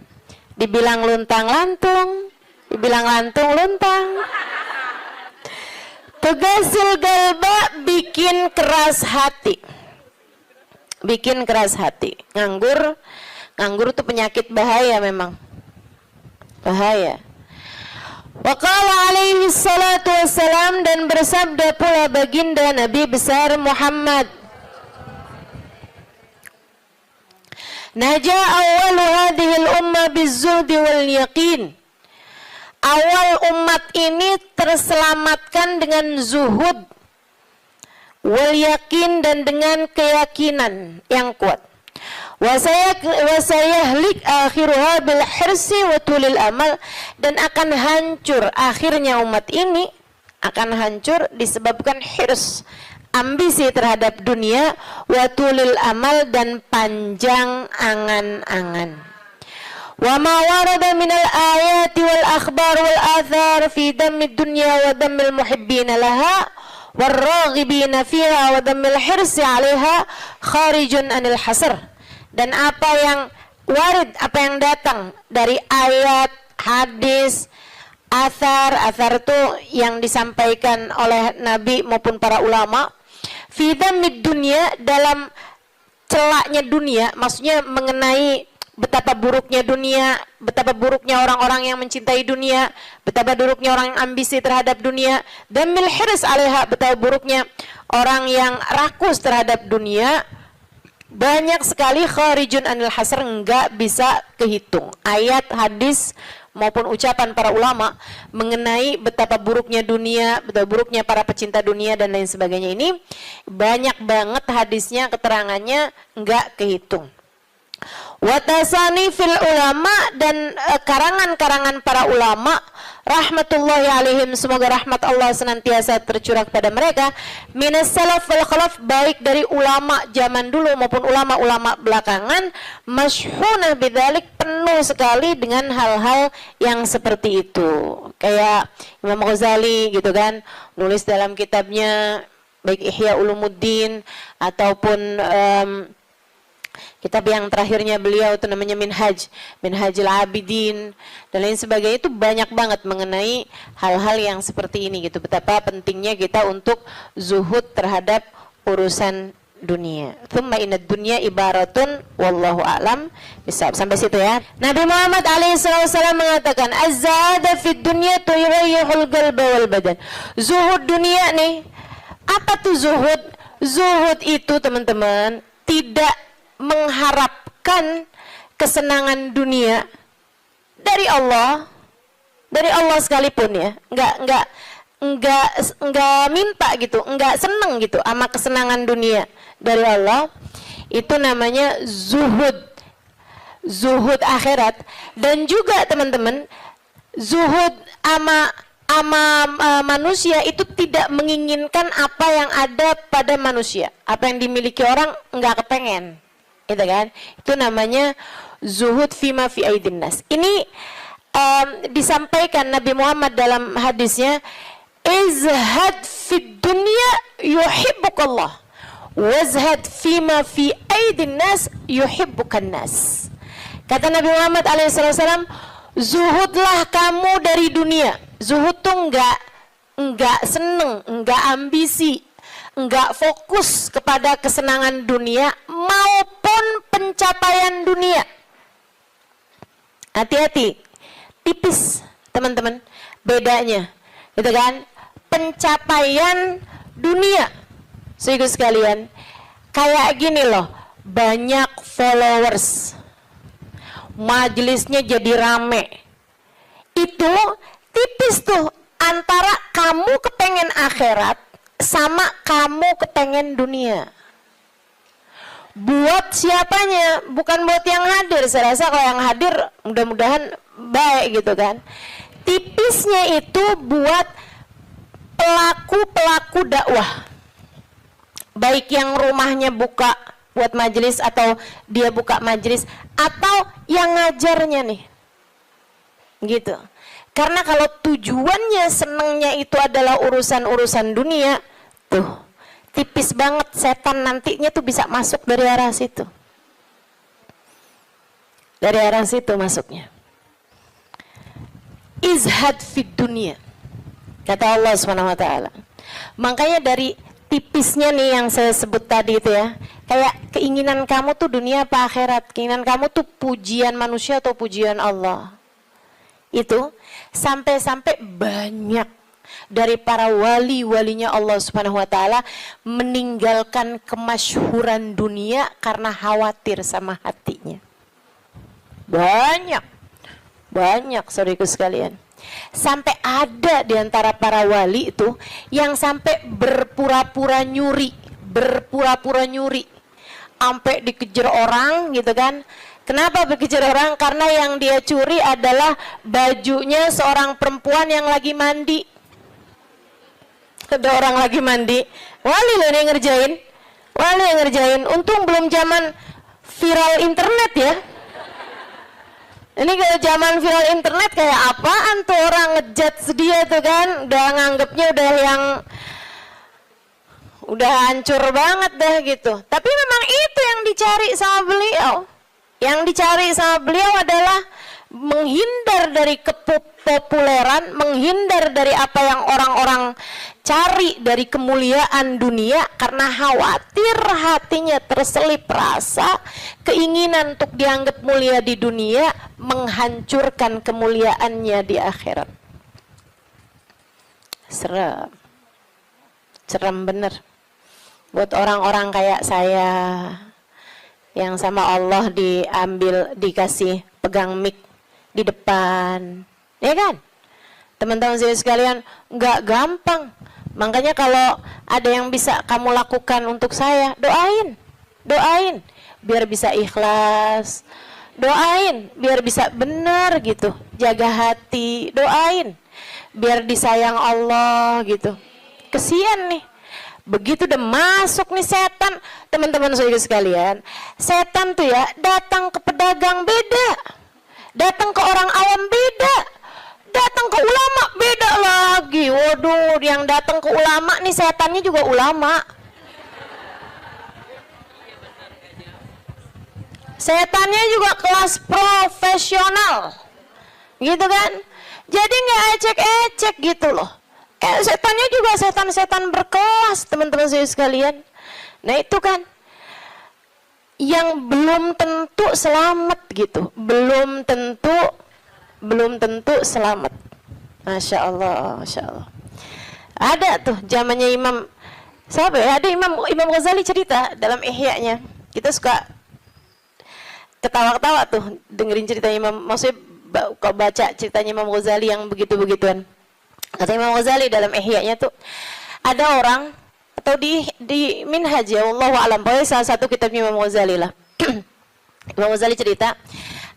Dibilang luntang-lantung, dibilang lantung-luntang. Tugasil galba, bikin keras hati. Bikin keras hati. Nganggur itu penyakit bahaya memang. Bahaya. Wa qala alaihi salatu wassalam, dan bersabda pula baginda Nabi besar Muhammad, Naja awwalu hadhil umma bizzuhdi wal yaqin. Awal umat ini terselamatkan dengan zuhud wal yakin, dan dengan keyakinan yang kuat. Wasayahlik akhiruha bil hirsi wa tulil amal, dan akan hancur akhirnya umat ini, akan hancur disebabkan hirs, ambisi terhadap dunia, wa tulil amal, dan panjang angan-angan. Wa ma warada minal ayati wal akhbar wal athar fi dammid dunya wa dammil muhibbina laha warraghibina fiha wa dammil hirsi 'alaiha kharijun anil hasr. Dan apa yang warid, apa yang datang dari ayat, hadis, athar itu yang disampaikan oleh Nabi maupun para ulama, fi dammid dunya, dalam celaknya dunia, maksudnya mengenai betapa buruknya dunia, betapa buruknya orang-orang yang mencintai dunia, betapa buruknya orang yang ambisi terhadap dunia, dan mil hirs 'alaiha, betapa buruknya orang yang rakus terhadap dunia. Banyak sekali kharijun anil hasr, enggak bisa kehitung. Ayat, hadis maupun ucapan para ulama mengenai betapa buruknya dunia, betapa buruknya para pecinta dunia dan lain sebagainya, ini banyak banget hadisnya, keterangannya enggak kehitung. Watasani fil ulama, dan karangan-karangan para ulama rahmatullahi alaihim, semoga rahmat Allah senantiasa tercurah kepada mereka, minas salaf wal khalaf, baik dari ulama zaman dulu maupun ulama-ulama belakangan, masyhunah bidzalik, penuh sekali dengan hal-hal yang seperti itu. Kayak Imam Ghazali gitu kan, nulis dalam kitabnya baik Ihya Ulumuddin ataupun kitab yang terakhirnya beliau itu namanya Minhajul Abidin dan lain sebagainya, itu banyak banget mengenai hal-hal yang seperti ini gitu. Betapa pentingnya kita untuk zuhud terhadap urusan dunia. Tsumma inad dunya ibaratun wallahu a'lam bisa sampai situ ya. Nabi Muhammad alaihissalam mengatakan, az-zahada fid dunya tuyrayyihul qalba wal badan. Zuhud dunia nih. Apa tuh zuhud? Zuhud itu teman-teman tidak mengharapkan kesenangan dunia dari Allah sekalipun ya, enggak minta gitu, enggak seneng gitu sama kesenangan dunia dari Allah. Itu namanya zuhud akhirat. Dan juga teman-teman, zuhud ama manusia itu tidak menginginkan apa yang ada pada manusia, apa yang dimiliki orang enggak kepengen. Itu kan, itu namanya zuhud fima fi aidin nas. Ini disampaikan Nabi Muhammad dalam hadisnya, izhad fid dunya yuhibbukallah, wazhad fima fi aidin nas yuhibbukan nas. Kata Nabi Muhammad alaihissalam, zuhudlah kamu dari dunia. Zuhud tuh enggak seneng, enggak ambisi, enggak fokus kepada kesenangan dunia maupun pencapaian dunia. Hati-hati, tipis teman-teman bedanya, gitu kan? Pencapaian dunia, saudara sekalian, kayak gini loh, banyak followers, majelisnya jadi rame, itu tipis tuh antara kamu kepengen akhirat sama kamu kepengen dunia. Buat siapanya? Bukan buat yang hadir. Saya rasa kalau yang hadir mudah-mudahan baik gitu kan. Tipisnya itu buat pelaku-pelaku dakwah, baik yang rumahnya buka buat majelis atau dia buka majelis, atau yang ngajarnya nih gitu. Karena kalau tujuannya senengnya itu adalah urusan-urusan dunia, tuh tipis banget setan nantinya tuh bisa masuk dari arah situ. Dari arah situ masuknya. Izhad fid dunia, kata Allah SWT. Makanya dari tipisnya nih yang saya sebut tadi itu ya, kayak keinginan kamu tuh dunia apa akhirat, keinginan kamu tuh pujian manusia atau pujian Allah. Itu sampai-sampai banyak dari para wali-walinya Allah Subhanahu wa taala meninggalkan kemasyhuran dunia karena khawatir sama hatinya. Banyak saudaraku sekalian. Sampai ada di antara para wali itu yang sampai berpura-pura nyuri, sampai dikejar orang gitu kan. Kenapa dikejar orang? Karena yang dia curi adalah bajunya seorang perempuan yang lagi mandi. Ada orang lagi mandi, wali loh yang ngerjain. Untung belum zaman viral internet ya. Ini kalau zaman viral internet kayak apaan tuh orang ngejudge dia tuh kan, udah nganggepnya udah hancur banget dah gitu. Tapi memang itu yang dicari sama beliau. Yang dicari sama beliau adalah menghindar dari kepopuleran, menghindar dari apa yang orang-orang cari dari kemuliaan dunia, karena khawatir hatinya terselip rasa keinginan untuk dianggap mulia di dunia menghancurkan kemuliaannya di akhirat. Serem bener buat orang-orang kayak saya yang sama Allah dikasih pegang mic di depan, ya kan? Teman-teman saya sekalian, nggak gampang. Makanya kalau ada yang bisa kamu lakukan untuk saya, doain, biar bisa ikhlas, doain, biar bisa benar gitu, jaga hati, doain, biar disayang Allah gitu. Kesian nih, begitu udah masuk nih setan, teman-teman saya sekalian, setan tuh ya datang ke pedagang beda. Datang ke orang awam beda, datang ke ulama beda lagi. Waduh, yang datang ke ulama nih setannya juga ulama. Setannya juga kelas profesional, gitu kan? Jadi nggak ecek-ecek gitu loh. Setannya juga setan-setan berkelas, teman-teman saya sekalian. Nah itu kan yang belum tentu selamat gitu, belum tentu selamat. Masya Allah. Ada tuh zamannya Imam siapa ya? Ada Imam Ghazali cerita dalam Ihya-nya. Kita suka ketawa-ketawa tuh dengerin cerita Imam. Maksudnya kalau baca ceritanya Imam Ghazali yang begitu-begituan. Kata Imam Ghazali dalam Ihya-nya tuh, ada orang atau di Minhaj ya, wallahu a'lam, pokoknya salah satu kitabnya Imam Ghazali lah. Imam Ghazali cerita,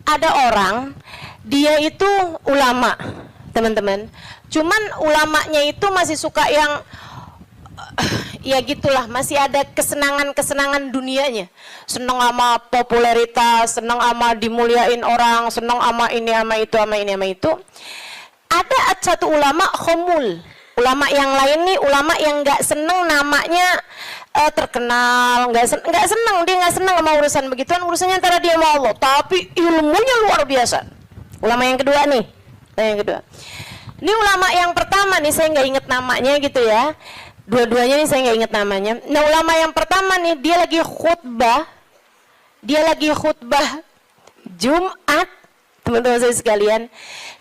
ada orang dia itu ulama, teman-teman. Cuman ulamanya itu masih suka yang ya gitulah, masih ada kesenangan dunianya. Senang sama popularitas, senang sama dimuliain orang, senang sama ini sama itu. Ada satu ulama khomul. Ulama yang lain nih, ulama yang nggak seneng namanya terkenal, nggak seneng, dia nggak seneng sama urusan begituan, urusannya antara dia sama Allah, tapi ilmunya luar biasa. Ulama yang kedua nih, ini ulama yang pertama nih saya nggak inget namanya gitu ya, dua-duanya nih saya nggak inget namanya. Nah ulama yang pertama nih dia lagi khutbah Jumat, teman-teman saya sekalian,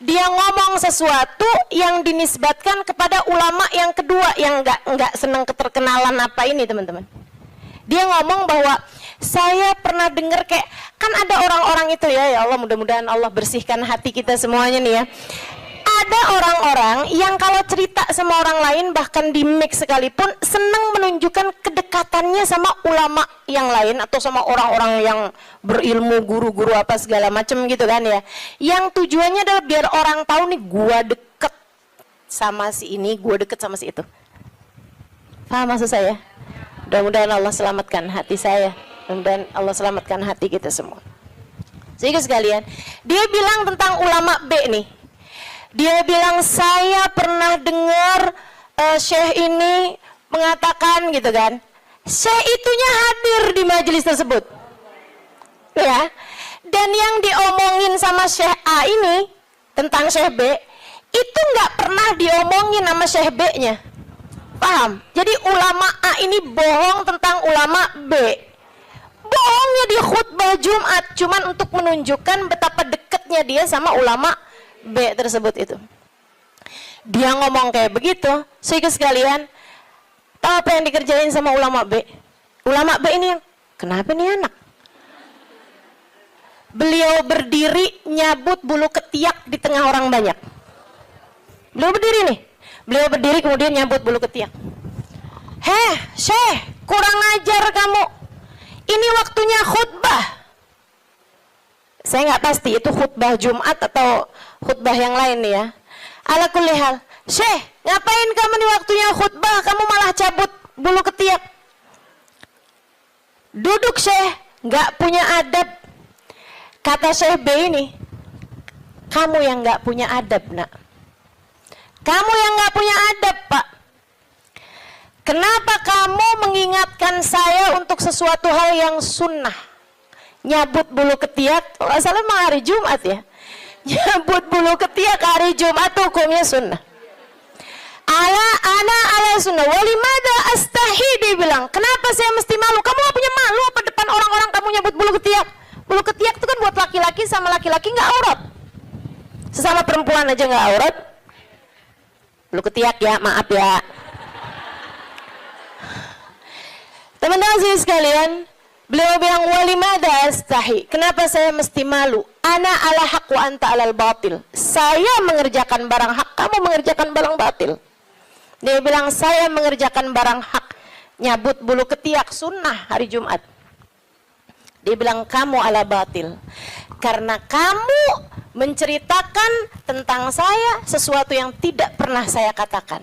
dia ngomong sesuatu yang dinisbatkan kepada ulama yang kedua yang nggak senang keterkenalan apa ini, teman-teman. Dia ngomong bahwa saya pernah dengar kayak, kan ada orang-orang itu ya Allah, mudah-mudahan Allah bersihkan hati kita semuanya nih ya. Ada orang-orang yang kalau cerita sama orang lain, bahkan di mic sekalipun, senang menunjukkan kedekatannya sama ulama yang lain atau sama orang-orang yang berilmu, guru-guru apa segala macam gitu kan ya. Yang tujuannya adalah biar orang tahu nih, gua deket sama si ini, gua deket sama si itu. Paham maksud saya? Mudah-mudahan Allah selamatkan hati saya, mudah-mudahan Allah selamatkan hati kita semua. Sehingga sekalian, dia bilang tentang ulama B nih. Dia bilang, saya pernah dengar syekh ini mengatakan gitu kan. Syekh itunya hadir di majelis tersebut. Ya. Dan yang diomongin sama Syekh A ini tentang Syekh B itu nggak pernah diomongin sama Syekh B-nya. Paham? Jadi ulama A ini bohong tentang ulama B. Bohongnya di khutbah Jumat cuman untuk menunjukkan betapa dekatnya dia sama ulama B tersebut itu. Dia ngomong kayak begitu, sehingga sekalian, tahu apa yang dikerjain sama ulama B? Ulama B ini yang, kenapa nih anak? Beliau berdiri nyabut bulu ketiak di tengah orang banyak. Beliau berdiri nih. Beliau berdiri kemudian nyabut bulu ketiak. Heh, Syekh, kurang ajar kamu. Ini waktunya khutbah. Saya nggak pasti itu khutbah Jumat atau khutbah yang lain nih ya. Ala kulli hal, Syekh, ngapain kamu di waktunya khutbah? Kamu malah cabut bulu ketiak. Duduk Syekh, nggak punya adab. Kata Syekh B ini, kamu yang nggak punya adab nak. Kamu yang nggak punya adab pak. Kenapa kamu mengingatkan saya untuk sesuatu hal yang sunnah? Nyabut bulu ketiak, kalau nggak salah emang hari Jumat ya. Nyabut bulu ketiak hari Jumat hukumnya sunnah. Ala sunnah. Walimada astahi, dia bilang. Kenapa saya mesti malu? Kamu gak punya malu apa depan orang-orang kamu nyabut bulu ketiak? Bulu ketiak itu kan buat laki-laki sama laki-laki nggak aurat. Sesama perempuan aja nggak aurat. Bulu ketiak ya, maaf ya. Teman-teman sekalian, beliau bilang walimada astahi. Kenapa saya mesti malu? Ana ala haq wa anta alal batil. Saya mengerjakan barang hak, kamu mengerjakan barang batil. Dia bilang saya mengerjakan barang hak, nyabut bulu ketiak sunnah hari Jumat. Dia bilang kamu ala batil. Karena kamu menceritakan tentang saya sesuatu yang tidak pernah saya katakan.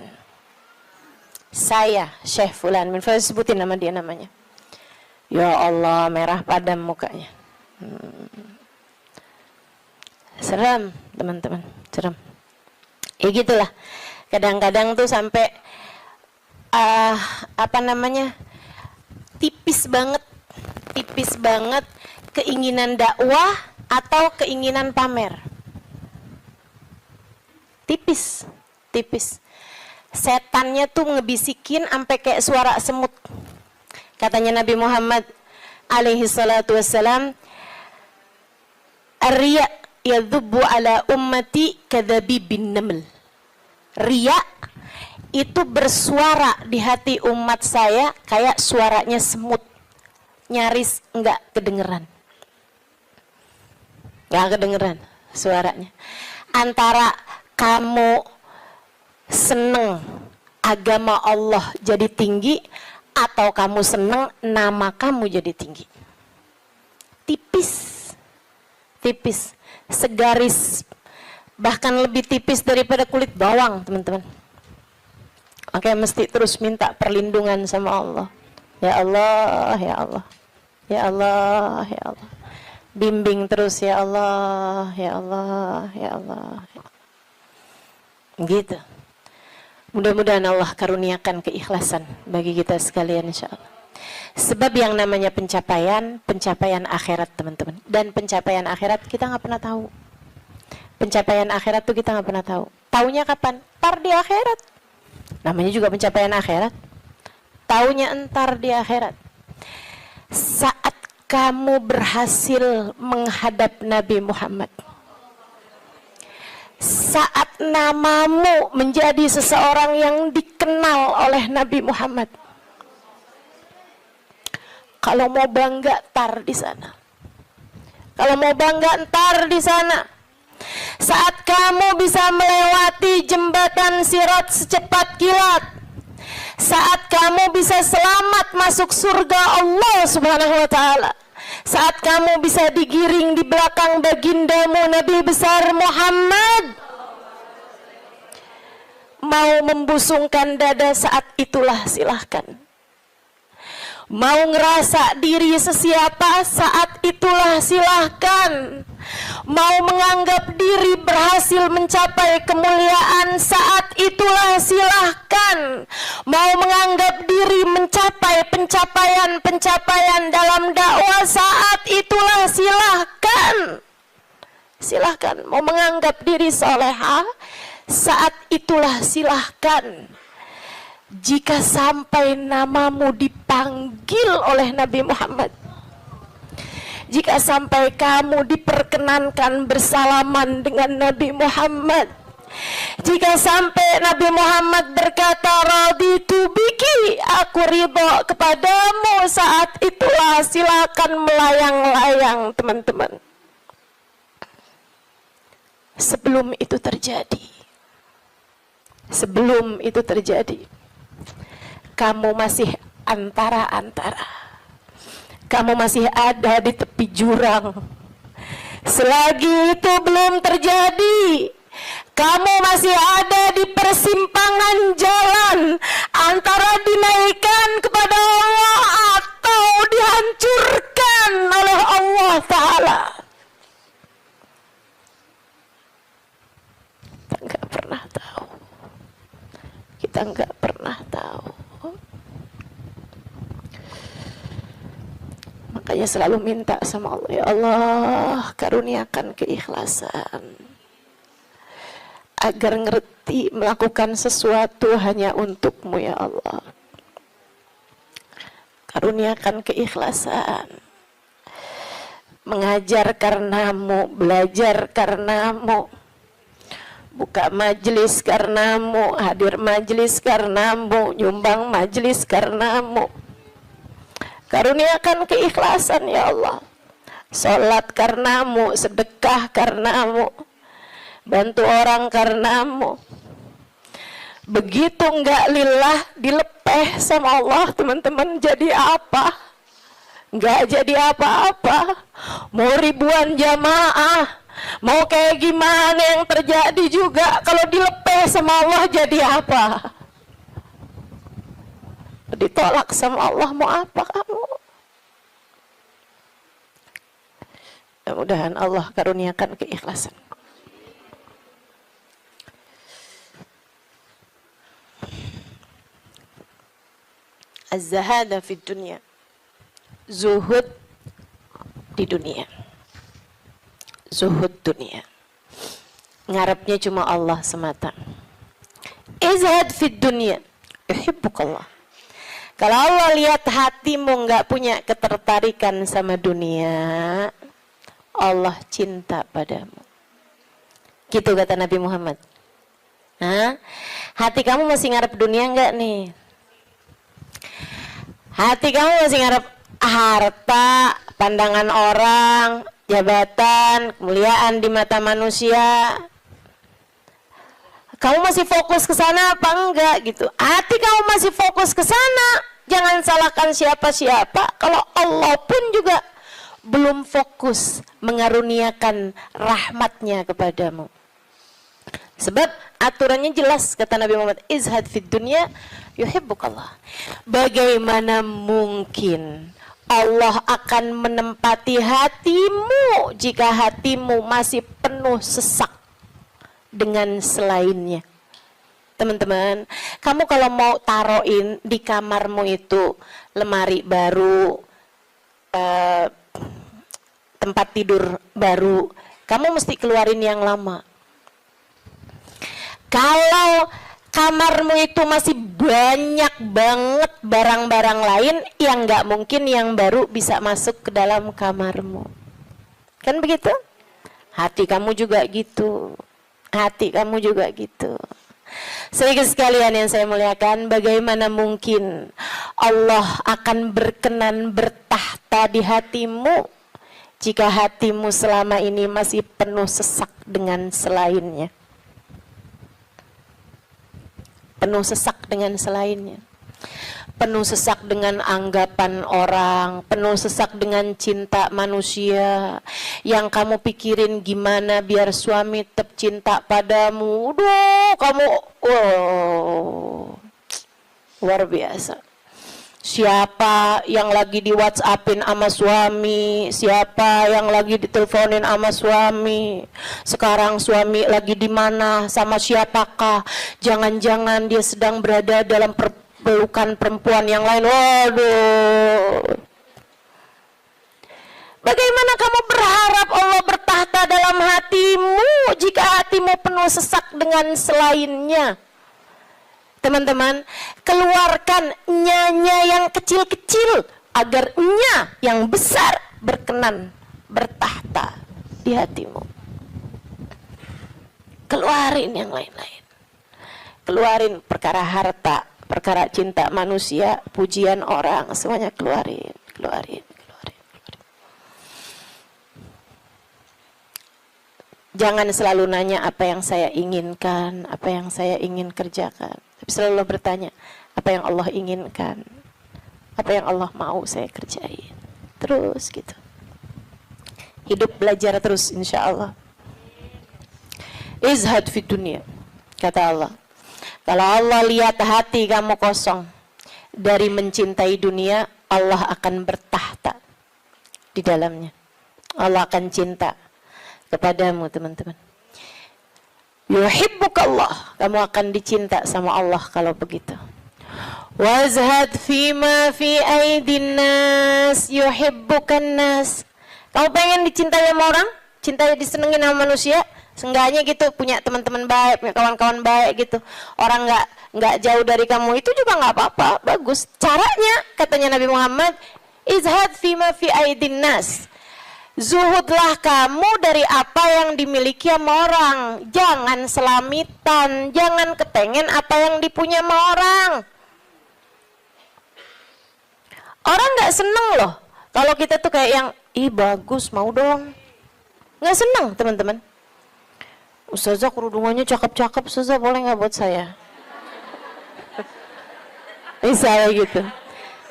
Saya Syekh Fulan min Fulan, sebutin nama dia namanya. Ya Allah, merah padam mukanya. Seram teman-teman, seram. Ya gitulah. Kadang-kadang tuh sampai tipis banget keinginan dakwah atau keinginan pamer. Tipis. Setannya tuh ngebisikin sampai kayak suara semut. Katanya Nabi Muhammad alaihi salatu wassalam, "Ar-riya yadhubbu ala ummati kadhabibin naml." Riya itu bersuara di hati umat saya kayak suaranya semut. Nyaris enggak kedengeran. Enggak kedengeran suaranya. Antara kamu seneng agama Allah jadi tinggi atau kamu seneng nama kamu jadi tinggi. Tipis. Segaris, bahkan lebih tipis daripada kulit bawang, teman-teman. Oke, mesti terus minta perlindungan sama Allah. Ya Allah, ya Allah. Ya Allah, ya Allah. Bimbing terus ya Allah, ya Allah, ya Allah. Gitu. Mudah-mudahan Allah karuniakan keikhlasan bagi kita sekalian insyaallah. Sebab yang namanya pencapaian akhirat teman-teman. Dan pencapaian akhirat kita nggak pernah tahu. Pencapaian akhirat tuh kita nggak pernah tahu. Taunya kapan? Ntar di akhirat. Namanya juga pencapaian akhirat. Taunya entar di akhirat. Saat kamu berhasil menghadap Nabi Muhammad. Saat namamu menjadi seseorang yang dikenal oleh Nabi Muhammad. Kalau mau bangga, tar di sana. Kalau mau bangga, ntar di sana. Saat kamu bisa melewati jembatan Sirat secepat kilat. Saat kamu bisa selamat masuk surga Allah Subhanahu wa Ta'ala. Saat kamu bisa digiring di belakang bagindamu Nabi besar Muhammad. Mau membusungkan dada saat itulah silahkan. Mau ngerasa diri sesiapa saat itulah silahkan. Mau menganggap diri berhasil mencapai kemuliaan saat itulah silahkan. Mau menganggap diri mencapai mencapai pencapaian dalam dakwah, saat itulah silahkan mau menganggap diri soleha, saat itulah silahkan. Jika sampai namamu dipanggil oleh Nabi Muhammad, jika sampai kamu diperkenankan bersalaman dengan Nabi Muhammad, jika sampai Nabi Muhammad berkata raditu biki, aku ridho kepadamu, saat itulah silakan melayang-layang teman-teman. Sebelum itu terjadi, kamu masih antara-antara, kamu masih ada di tepi jurang. Selagi itu belum terjadi, kamu masih ada di persimpangan jalan antara dinaikkan kepada Allah atau dihancurkan oleh Allah Ta'ala. Kita nggak pernah tahu. Makanya selalu minta sama Allah, ya Allah, karuniakan keikhlasan agar ngerti melakukan sesuatu hanya untukmu, ya Allah. Karuniakan keikhlasan, mengajar karenamu, belajar karenamu, buka majelis karenamu, hadir majelis karenamu, nyumbang majelis karenamu. Karuniakan keikhlasan, ya Allah. Sholat karenamu, sedekah karenamu, bantu orang karenamu. Begitu enggak lillah, dilepeh sama Allah, teman-teman, jadi apa? Enggak jadi apa-apa. Mau ribuan jamaah, mau kayak gimana yang terjadi juga, kalau dilepeh sama Allah jadi apa? Ditolak sama Allah, mau apa kamu? Mudah-mudahan Allah karuniakan keikhlasan. Az-zahada fid dunya, zuhud di dunia, zuhud dunia, ngarepnya cuma Allah semata. Izhad fid dunya, yuhibbukallah. Kalau Allah lihat hatimu nggak punya ketertarikan sama dunia, Allah cinta padamu. Gitu kata Nabi Muhammad. Hah? Hati kamu masih ngarep dunia nggak nih? Hati kamu masih ngarep harta, pandangan orang, jabatan, kemuliaan di mata manusia? Kamu masih fokus ke sana apa enggak gitu? Hati kamu masih fokus ke sana, jangan salahkan siapa-siapa. Kalau Allah pun juga belum fokus mengaruniakan rahmatnya kepadamu. Sebab aturannya jelas, kata Nabi Muhammad, izhad fid dunya yuhibbukallah. Bagaimana mungkin Allah akan menempati hatimu jika hatimu masih penuh sesak dengan selainnya? Teman-teman, kamu kalau mau taruhin di kamarmu itu lemari baru, tempat tidur baru, kamu mesti keluarin yang lama. Kalau kamarmu itu masih banyak banget barang-barang lain, yang nggak mungkin yang baru bisa masuk ke dalam kamarmu. Kan begitu? Hati kamu juga gitu. Hati kamu juga gitu. Saudara sekalian yang saya muliakan, bagaimana mungkin Allah akan berkenan bertahta di hatimu jika hatimu selama ini masih penuh sesak dengan selainnya? Penuh sesak dengan selainnya, penuh sesak dengan anggapan orang, penuh sesak dengan cinta manusia. Yang kamu pikirin gimana biar suami tetap cinta padamu. Duh, kamu luar biasa. Siapa yang lagi di WhatsAppin sama suami, siapa yang lagi diteleponin sama suami, sekarang suami lagi di mana, sama siapakah, jangan-jangan dia sedang berada dalam pelukan perempuan yang lain. Waduh. Bagaimana kamu berharap Allah bertahta dalam hatimu jika hatimu penuh sesak dengan selainnya? Teman-teman, keluarkan nya yang kecil-kecil agar nya yang besar berkenan bertahta di hatimu. Keluarin yang lain-lain. Keluarin perkara harta, perkara cinta manusia, pujian orang, semuanya keluarin. Jangan selalu nanya apa yang saya inginkan, apa yang saya ingin kerjakan. Tapi selalu bertanya, apa yang Allah inginkan, apa yang Allah mau saya kerjain. Terus gitu. Hidup belajar terus insya Allah. Izhad fi dunia, kata Allah. Kalau Allah lihat hati kamu kosong dari mencintai dunia, Allah akan bertahta di dalamnya. Allah akan cinta kepadamu, teman-teman. Yuhibbukallah, kamu akan dicinta sama Allah kalau begitu. Wazhad fima fi aidin nas yuhibbukan nas. Kamu pengen dicintai sama orang, cintai disenengin sama manusia, seenggaknya gitu punya teman-teman baik, punya kawan-kawan baik gitu. Orang nggak jauh dari kamu itu juga nggak apa-apa, bagus. Caranya katanya Nabi Muhammad, izhad fima fi aidin nas. Zuhudlah kamu dari apa yang dimiliki sama orang. Jangan selamitan, jangan kepengen apa yang dipunya sama orang. Orang gak seneng loh kalau kita tuh kayak yang, ih bagus, mau dong. Gak seneng, teman-teman. Ustazah kerudungannya cakep-cakep, Ustazah boleh gak buat saya? Misalnya gitu.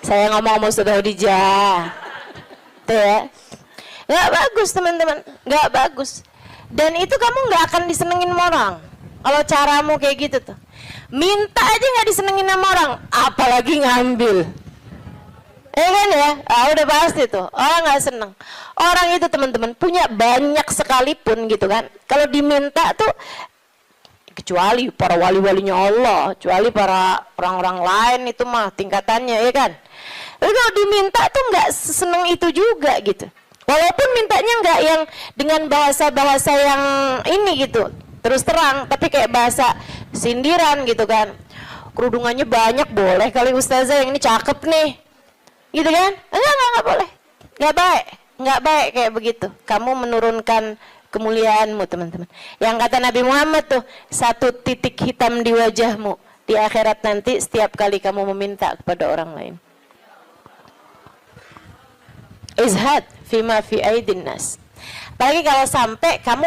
Saya ngomong sama Ustazah Khadijah. Tuh ya. Gak bagus, teman-teman, gak bagus. Dan itu kamu gak akan disenengin sama orang kalau caramu kayak gitu tuh. Minta aja gak disenengin sama orang, apalagi ngambil. Kan ya, udah pasti tuh orang gak seneng. Orang itu, teman-teman, punya banyak sekalipun gitu kan, kalau diminta tuh, kecuali para wali-walinya Allah, kecuali para orang-orang lain itu mah tingkatannya, ya kan. Tapi kalau diminta tuh gak seneng itu juga gitu. Walaupun mintanya nggak yang dengan bahasa-bahasa yang ini gitu, terus terang, tapi kayak bahasa sindiran gitu kan. Kerudungannya banyak, boleh kali Ustazah, yang ini cakep nih, gitu kan? Enggak boleh, nggak baik kayak begitu. Kamu menurunkan kemuliaanmu, teman-teman. Yang kata Nabi Muhammad tuh, 1 titik hitam di wajahmu di akhirat nanti setiap kali kamu meminta kepada orang lain. Izhad fima fi aidin nas. Apalagi kalau sampai kamu,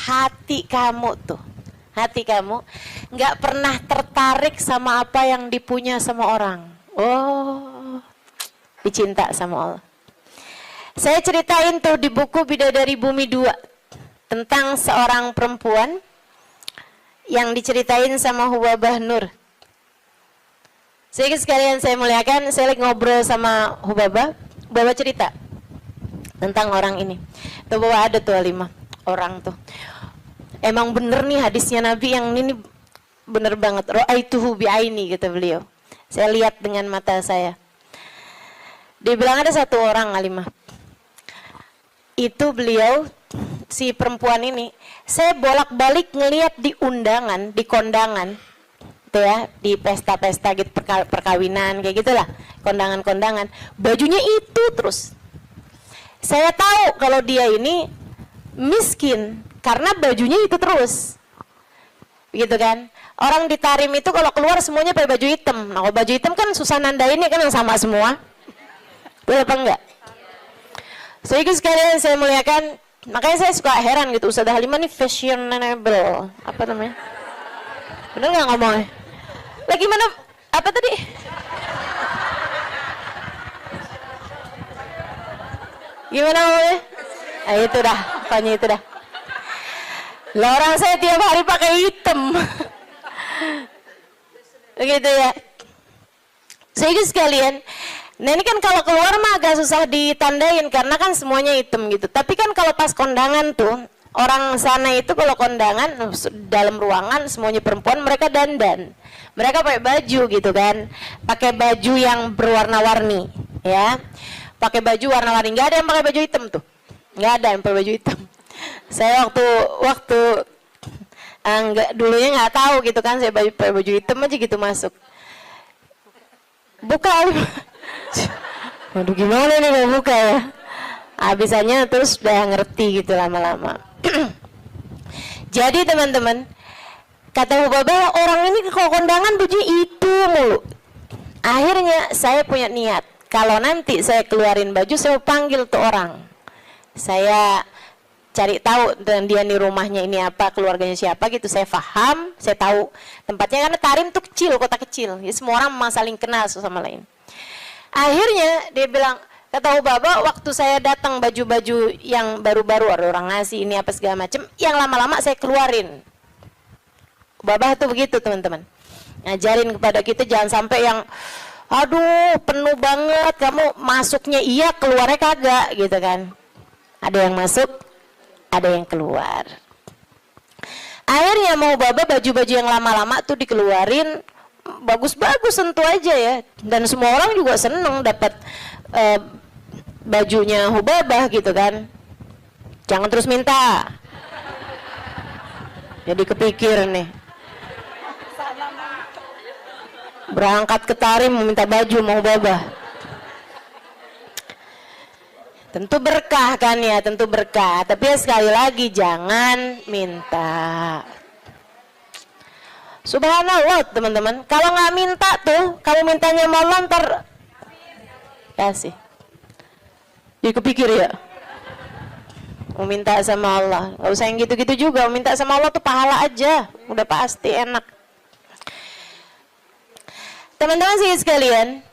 hati kamu nggak pernah tertarik sama apa yang dipunya sama orang. Oh, dicinta sama Allah. Saya ceritain tuh di buku Bidadari Bumi 2 tentang seorang perempuan yang diceritain sama Hubabah Nur. Sedikit sekalian saya muliakan, saya lagi ngobrol sama Hubabah cerita tentang orang ini. Tuh bahwa ada tuh 5 orang tuh. Emang bener nih hadisnya Nabi yang ini bener banget. Ra'aituhu bi'aini, kata beliau. Saya lihat dengan mata saya. Dia bilang ada 1 orang Halimah. Itu beliau, si perempuan ini, saya bolak-balik ngelihat di undangan, di kondangan, tuh ya, di pesta-pesta gitu, perkawinan kayak gitulah, kondangan-kondangan, bajunya itu terus. Saya tahu kalau dia ini miskin karena bajunya itu terus, gitu kan? Orang di Tarim itu kalau keluar semuanya pakai baju hitam. Nah, kalau baju hitam kan susah nandainnya kan yang sama semua. Betul apa enggak? So itu sekalian saya muliakan. Makanya saya suka heran gitu, Ustazah Halimah nih fashionable, apa namanya? Bener nggak ngomongnya? Lagi mana? Apa tadi? Gimana ngomongnya? Itu dah, pokoknya itu dah. Lah orang saya tiap hari pakai hitam. Begitu ya. Saya itu sekalian. Nah ini kan kalau keluar mah agak susah ditandain karena kan semuanya hitam gitu. Tapi kan kalau pas kondangan tuh, orang sana itu kalau kondangan dalam ruangan semuanya perempuan, mereka dandan, mereka pakai baju gitu kan, pakai baju yang berwarna-warni ya, pakai baju warna-warni. Nggak ada yang pakai baju hitam tuh, nggak ada yang pakai baju hitam. Saya waktu enggak, dulunya nggak tahu gitu kan, saya pakai baju hitam aja gitu masuk. Buka, waduh gimana nih mau buka ya? Habisannya terus udah ngerti gitu lama-lama. Jadi teman-teman, kata Hubabah, orang ini kalau kondangan baju itu mulu. Akhirnya saya punya niat, kalau nanti saya keluarin baju, saya panggil tuh orang. Saya cari tahu dan dia nih rumahnya ini apa, keluarganya siapa gitu, saya paham, saya tahu tempatnya, karena Tarim tuh kecil, kota kecil, ya, semua orang memang saling kenal satu sama lain. Akhirnya dia bilang, kata Hubabah, waktu saya datang baju-baju yang baru-baru, ada orang ngasih ini apa segala macam, yang lama-lama saya keluarin. Hubabah tuh begitu teman-teman, ngajarin kepada kita jangan sampai yang aduh penuh banget, kamu masuknya iya keluarnya kagak gitu kan. Ada yang masuk, ada yang keluar. Akhirnya mau Hubabah baju-baju yang lama-lama tuh dikeluarin, bagus-bagus tentu aja ya, dan semua orang juga seneng dapat bajunya Hubabah gitu kan. Jangan terus minta, jadi kepikir nih, berangkat ke Tarim meminta baju mau Hubabah. Tentu berkah kan ya, tentu berkah, tapi ya sekali lagi jangan minta. Subhanallah teman-teman, kalau nggak minta tuh, kalau mintanya mau ntar kasih. Jadi kepikir ya, mau minta sama Allah, nggak usah yang gitu-gitu juga, mau minta sama Allah tuh pahala aja, udah pasti enak. Teman-teman sih sekalian,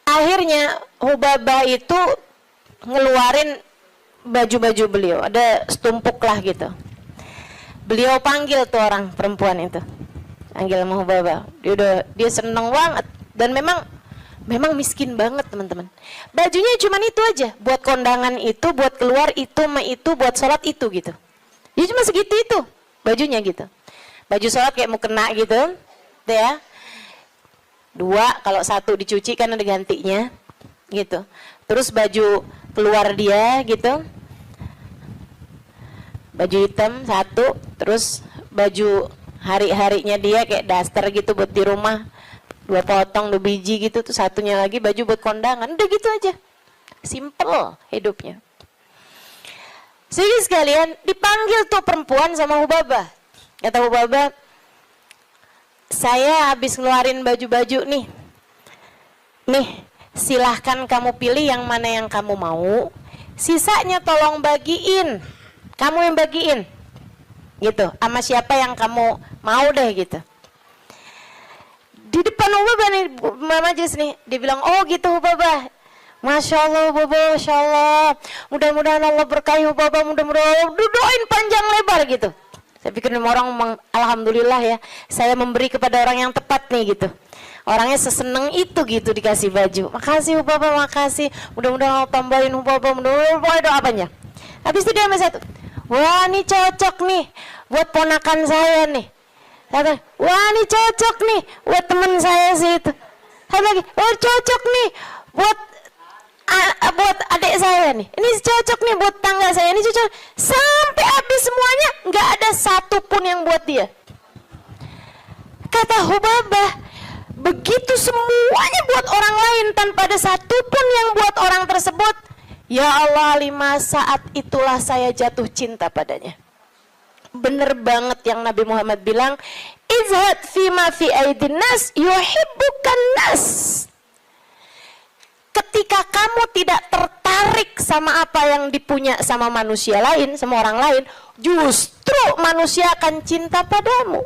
akhirnya Hubabah itu ngeluarin baju-baju beliau, ada setumpuk lah gitu. Beliau panggil tuh orang perempuan itu, panggil sama Hubabah. Dia seneng banget, dan memang miskin banget teman-teman. Bajunya cuma itu aja, buat kondangan itu, buat keluar itu, buat sholat itu gitu. Dia cuma segitu itu bajunya gitu. Baju sholat kayak mau kena gitu, tuh ya. 2, kalau 1 dicuci kan ada gantinya gitu. Terus baju keluar dia gitu, baju hitam 1, terus baju hari-harinya dia kayak daster gitu buat di rumah, 2 potong 2 biji gitu, tuh 1-nya lagi baju buat kondangan. Udah gitu aja, simple hidupnya. Jadi sekalian dipanggil tuh perempuan sama Hubabah. Kata Hubabah, saya habis ngeluarin baju-baju nih, silahkan kamu pilih yang mana yang kamu mau, sisanya tolong bagiin, kamu yang bagiin gitu, sama siapa yang kamu mau deh gitu. Di depan Hubabah nih, majelis nih, dia bilang, oh gitu Hubabah, Masya Allah Hubabah, Masya Allah, mudah-mudahan Allah berkahi Hubabah, mudah-mudahan doain panjang lebar gitu. Saya pikir orang alhamdulillah ya, saya memberi kepada orang yang tepat nih gitu. Orangnya seseneng itu gitu dikasih baju. Makasih Hubabah, makasih. Mudah-mudahan Allah tambahin Hubabah, mudah-mudahan doa apanya. Habis itu dia sama 1. Wah, ini cocok nih buat ponakan saya nih. Kata, wah, ini cocok nih buat teman saya sih itu. Kata lagi, oh cocok nih buat adik saya nih, ini cocok nih buat tangga saya, ini cocok. Sampai habis semuanya, nggak ada satupun yang buat dia. Kata Hubabah, begitu semuanya buat orang lain tanpa ada satupun yang buat orang tersebut, ya Allah, 5 saat itulah saya jatuh cinta padanya. Bener banget yang Nabi Muhammad bilang, izhad fima fi aidin nas yuhibbukan nas. Ketika kamu tidak tertarik sama apa yang dipunya sama manusia lain, sama orang lain, justru manusia akan cinta padamu.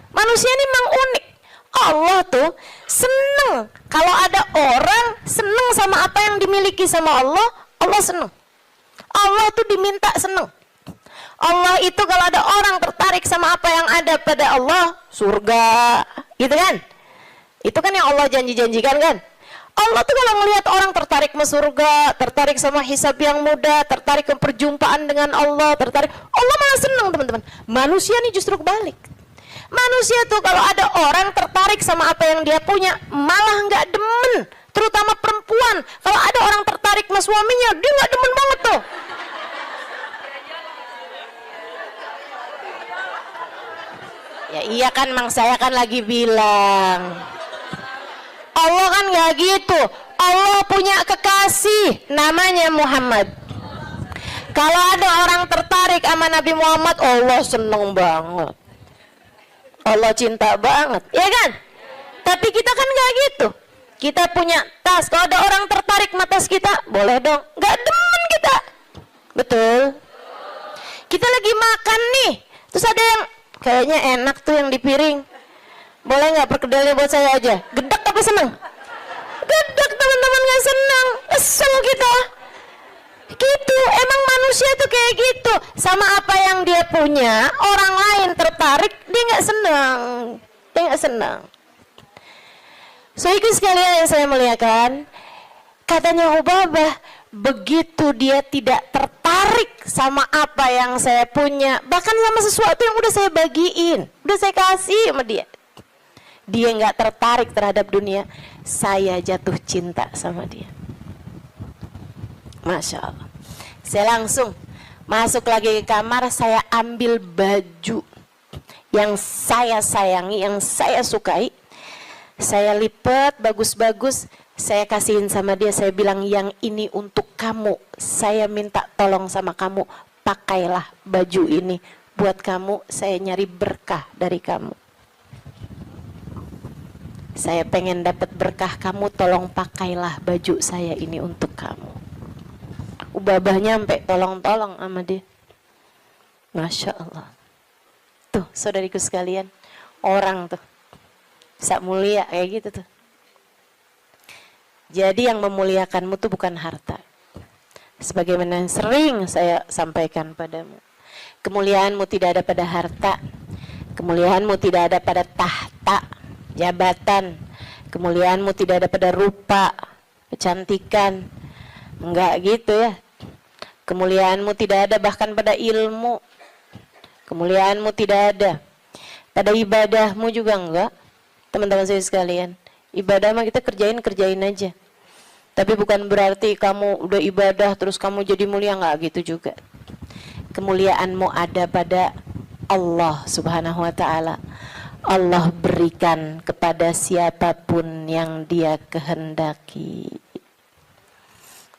Manusia ini memang unik. Allah tuh seneng kalau ada orang seneng sama apa yang dimiliki sama Allah, Allah seneng. Allah tuh diminta seneng. Allah itu kalau ada orang tertarik sama apa yang ada pada Allah, surga, gitu kan? Itu kan yang Allah janji-janjikan kan? Allah tuh kalau ngelihat orang tertarik ke surga, tertarik sama hisab yang mudah, tertarik ke perjumpaan dengan Allah, Allah malah senang teman-teman. Manusia nih justru kebalik. Manusia tuh kalau ada orang tertarik sama apa yang dia punya, malah nggak demen. Terutama perempuan, kalau ada orang tertarik sama suaminya, dia nggak demen banget tuh. Ya iya kan, Mang, saya kan lagi bilang. Allah kan nggak gitu. Allah punya kekasih namanya Muhammad. Kalau ada orang tertarik sama Nabi Muhammad, Allah seneng banget. Allah cinta banget, ya kan? Tapi kita kan nggak gitu. Kita punya tas. Kalau ada orang tertarik sama tas kita, boleh dong. Nggak demen kita. Betul. Kita lagi makan nih, terus ada yang kayaknya enak tuh yang di piring. Boleh nggak perkedelnya buat saya aja? Gedek apa seneng? Gedek teman-teman, nggak seneng. Kesel kita. Gitu, emang manusia tuh kayak gitu. Sama apa yang dia punya, orang lain tertarik, dia nggak senang. Dia nggak senang. So itu sekalian yang saya muliakan. Katanya Ubabah, begitu dia tidak tertarik sama apa yang saya punya, bahkan sama sesuatu yang udah saya bagiin, udah saya kasih sama dia, dia nggak tertarik terhadap dunia, saya jatuh cinta sama dia. Masya Allah. Saya langsung masuk lagi ke kamar, saya ambil baju yang saya sayangi, yang saya sukai, saya lipat bagus-bagus, saya kasihin sama dia, saya bilang yang ini untuk kamu, saya minta tolong sama kamu, pakailah baju ini buat kamu, saya nyari berkah dari kamu. Saya pengen dapat berkah kamu, tolong pakailah baju saya ini untuk kamu. Ubabah nyampe tolong-tolong sama dia. Masya Allah. Tuh saudariku sekalian, orang tuh bisa mulia kayak gitu tuh. Jadi yang memuliakanmu tuh bukan harta. Sebagaimana yang sering saya sampaikan padamu, kemuliaanmu tidak ada pada harta, kemuliaanmu tidak ada pada tahta, jabatan, kemuliaanmu tidak ada pada rupa, kecantikan, enggak gitu ya. Kemuliaanmu tidak ada bahkan pada ilmu, kemuliaanmu tidak ada pada ibadahmu juga enggak. Teman-teman saya sekalian, ibadah mah kita kerjain aja. Tapi bukan berarti kamu udah ibadah terus kamu jadi mulia, enggak gitu juga. Kemuliaanmu ada pada Allah Subhanahu wa taala. Allah berikan kepada siapapun yang Dia kehendaki.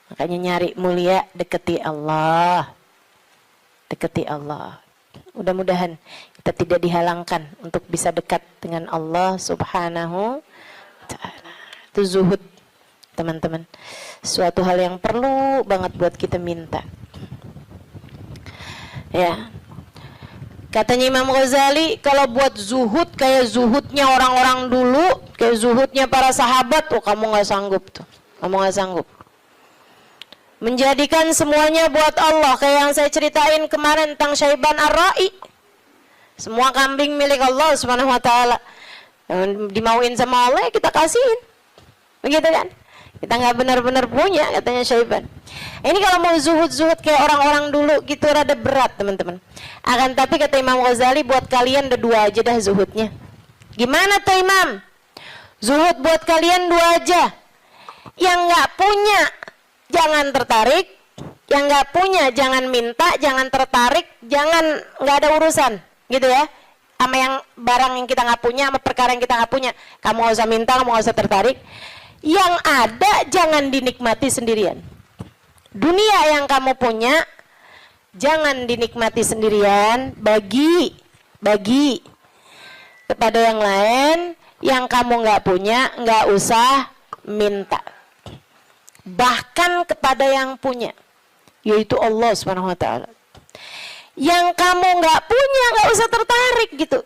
Makanya nyari mulia, deketi Allah. Deketi Allah. Mudah-mudahan kita tidak dihalangkan untuk bisa dekat dengan Allah Subhanahu wa taala. Itu zuhud, teman-teman. Suatu hal yang perlu banget buat kita minta. Ya. Katanya Imam Ghazali, kalau buat zuhud kayak zuhudnya orang-orang dulu, kayak zuhudnya para sahabat, oh kamu nggak sanggup tuh. Kamu nggak sanggup. Menjadikan semuanya buat Allah, kayak yang saya ceritain kemarin tentang Syaiban Ar-Ra'i. Semua kambing milik Allah Subhanahu wa taala. Dimauin sama Allah, kita kasihin. Begitu kan? Kita nggak benar-benar punya, katanya Syaiban. Ini kalau mau zuhud-zuhud kayak orang-orang dulu gitu rada berat, teman-teman. Akan tapi kata Imam Ghazali, buat kalian ada dua aja dah zuhudnya. Gimana tuh Imam? Zuhud buat kalian dua aja. Yang nggak punya jangan tertarik, yang nggak punya jangan minta, jangan tertarik, jangan nggak ada urusan, gitu ya. Sama yang barang yang kita nggak punya, sama perkara yang kita nggak punya, kamu nggak usah minta, kamu nggak usah tertarik. Yang ada jangan dinikmati sendirian. Dunia yang kamu punya jangan dinikmati sendirian, bagi kepada yang lain. Yang kamu nggak punya nggak usah minta. Bahkan kepada yang punya, yaitu Allah Subhanahu wa taala. Yang kamu nggak punya nggak usah tertarik gitu.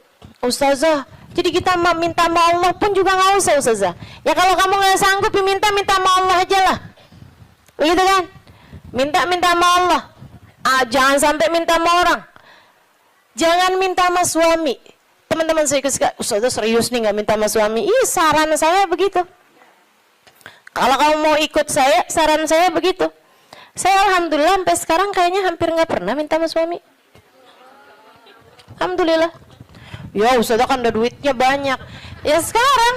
Ustazah, jadi kita minta sama Allah pun juga nggak usah Ustazah. Ya kalau kamu nggak sanggup minta sama Allah aja lah. Begitu kan? Minta sama Allah. Jangan sampai minta sama orang. Jangan minta sama suami. Teman-teman saya suka, Ustazah serius nih nggak minta sama suami. Ih, saran saya begitu. Kalau kamu mau ikut saya, saran saya begitu. Saya alhamdulillah sampai sekarang kayaknya hampir nggak pernah minta sama suami. Alhamdulillah. Ya Ustazah kan ada duitnya banyak. Ya sekarang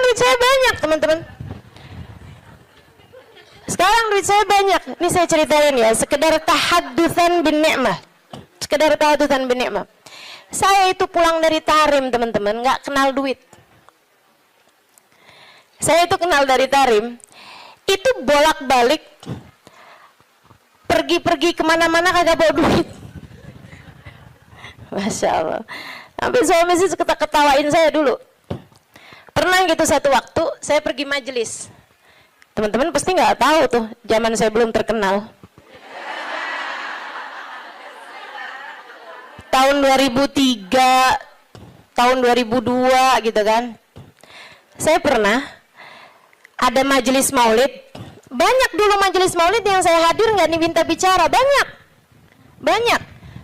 duit saya banyak teman-teman. Sekarang duit saya banyak. Ini saya ceritain ya, sekedar tahaddusan bin ni'mah. Sekedar tahaddusan bin ni'mah. Saya itu pulang dari Tarim teman-teman, nggak kenal duit. Saya itu kenal dari Tarim, itu bolak-balik, pergi-pergi kemana-mana kagak bawa duit. Masya Allah. Sampai suami sih ketawain saya dulu. Pernah gitu satu waktu, saya pergi majelis. Teman-teman pasti nggak tahu tuh, zaman saya belum terkenal. Tahun 2003, tahun 2002 gitu kan. Saya pernah ada majelis maulid, banyak dulu majelis maulid yang saya hadir nggak diminta bicara, banyak.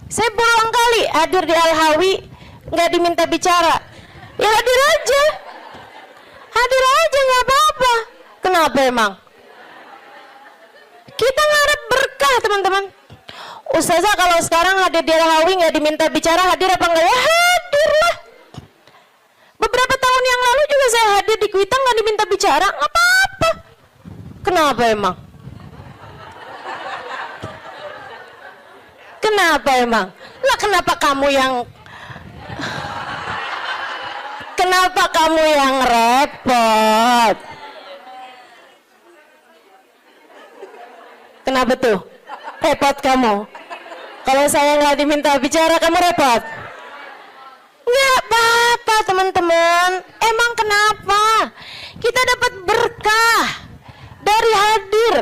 Saya berulang kali hadir di Al-Hawi nggak diminta bicara, ya hadir aja nggak apa-apa. Kenapa emang? Kita ngarep berkah teman-teman. Ustazah kalau sekarang hadir di Al-Hawi nggak diminta bicara, hadir apa enggak? Ya hadir lah. Beberapa tahun yang lalu juga saya hadir di Kuitang nggak diminta bicara, nggak apa-apa. Kenapa emang? Kenapa emang? Lah kenapa kamu yang repot? Kenapa tuh? Repot kamu? Kalau saya nggak diminta bicara, kamu repot? Nggak apa-apa teman-teman. Emang kenapa? Kita dapat berkah dari hadir.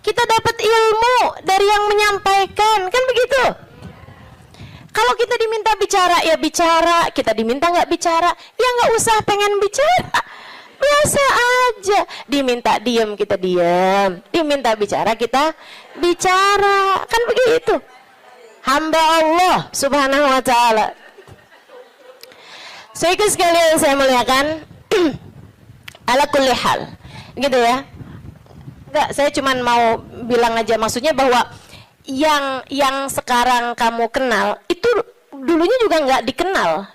Kita dapat ilmu dari yang menyampaikan. Kan begitu? Kalau kita diminta bicara, ya bicara. Kita diminta nggak bicara, ya nggak usah pengen bicara. Biasa aja. Diminta diam, kita diam. Diminta bicara, kita bicara. Kan begitu? Hamba Allah subhanahu wa ta'ala. So ikut sekalian saya muliakan. Ala kulli hal, gitu ya. Enggak, saya cuman mau bilang aja, maksudnya bahwa yang sekarang kamu kenal itu dulunya juga nggak dikenal,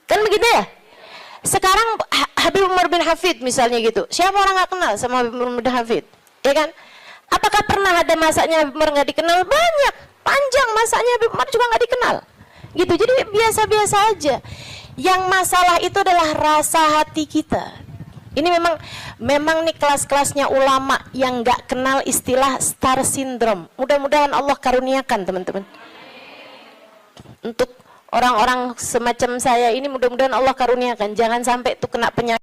kan begitu ya. Sekarang Habib Umar bin Hafid misalnya gitu, siapa orang nggak kenal sama Habib Umar bin Hafid, ya kan? Apakah pernah ada masanya Habib Umar nggak dikenal? Banyak, panjang masanya Habib Umar juga nggak dikenal, gitu. Jadi biasa-biasa aja. Yang masalah itu adalah rasa hati kita. Ini memang nih kelas-kelasnya ulama yang nggak kenal istilah star syndrome. Mudah-mudahan Allah karuniakan teman-teman. Untuk orang-orang semacam saya ini mudah-mudahan Allah karuniakan. Jangan sampai tuh kena penyakit.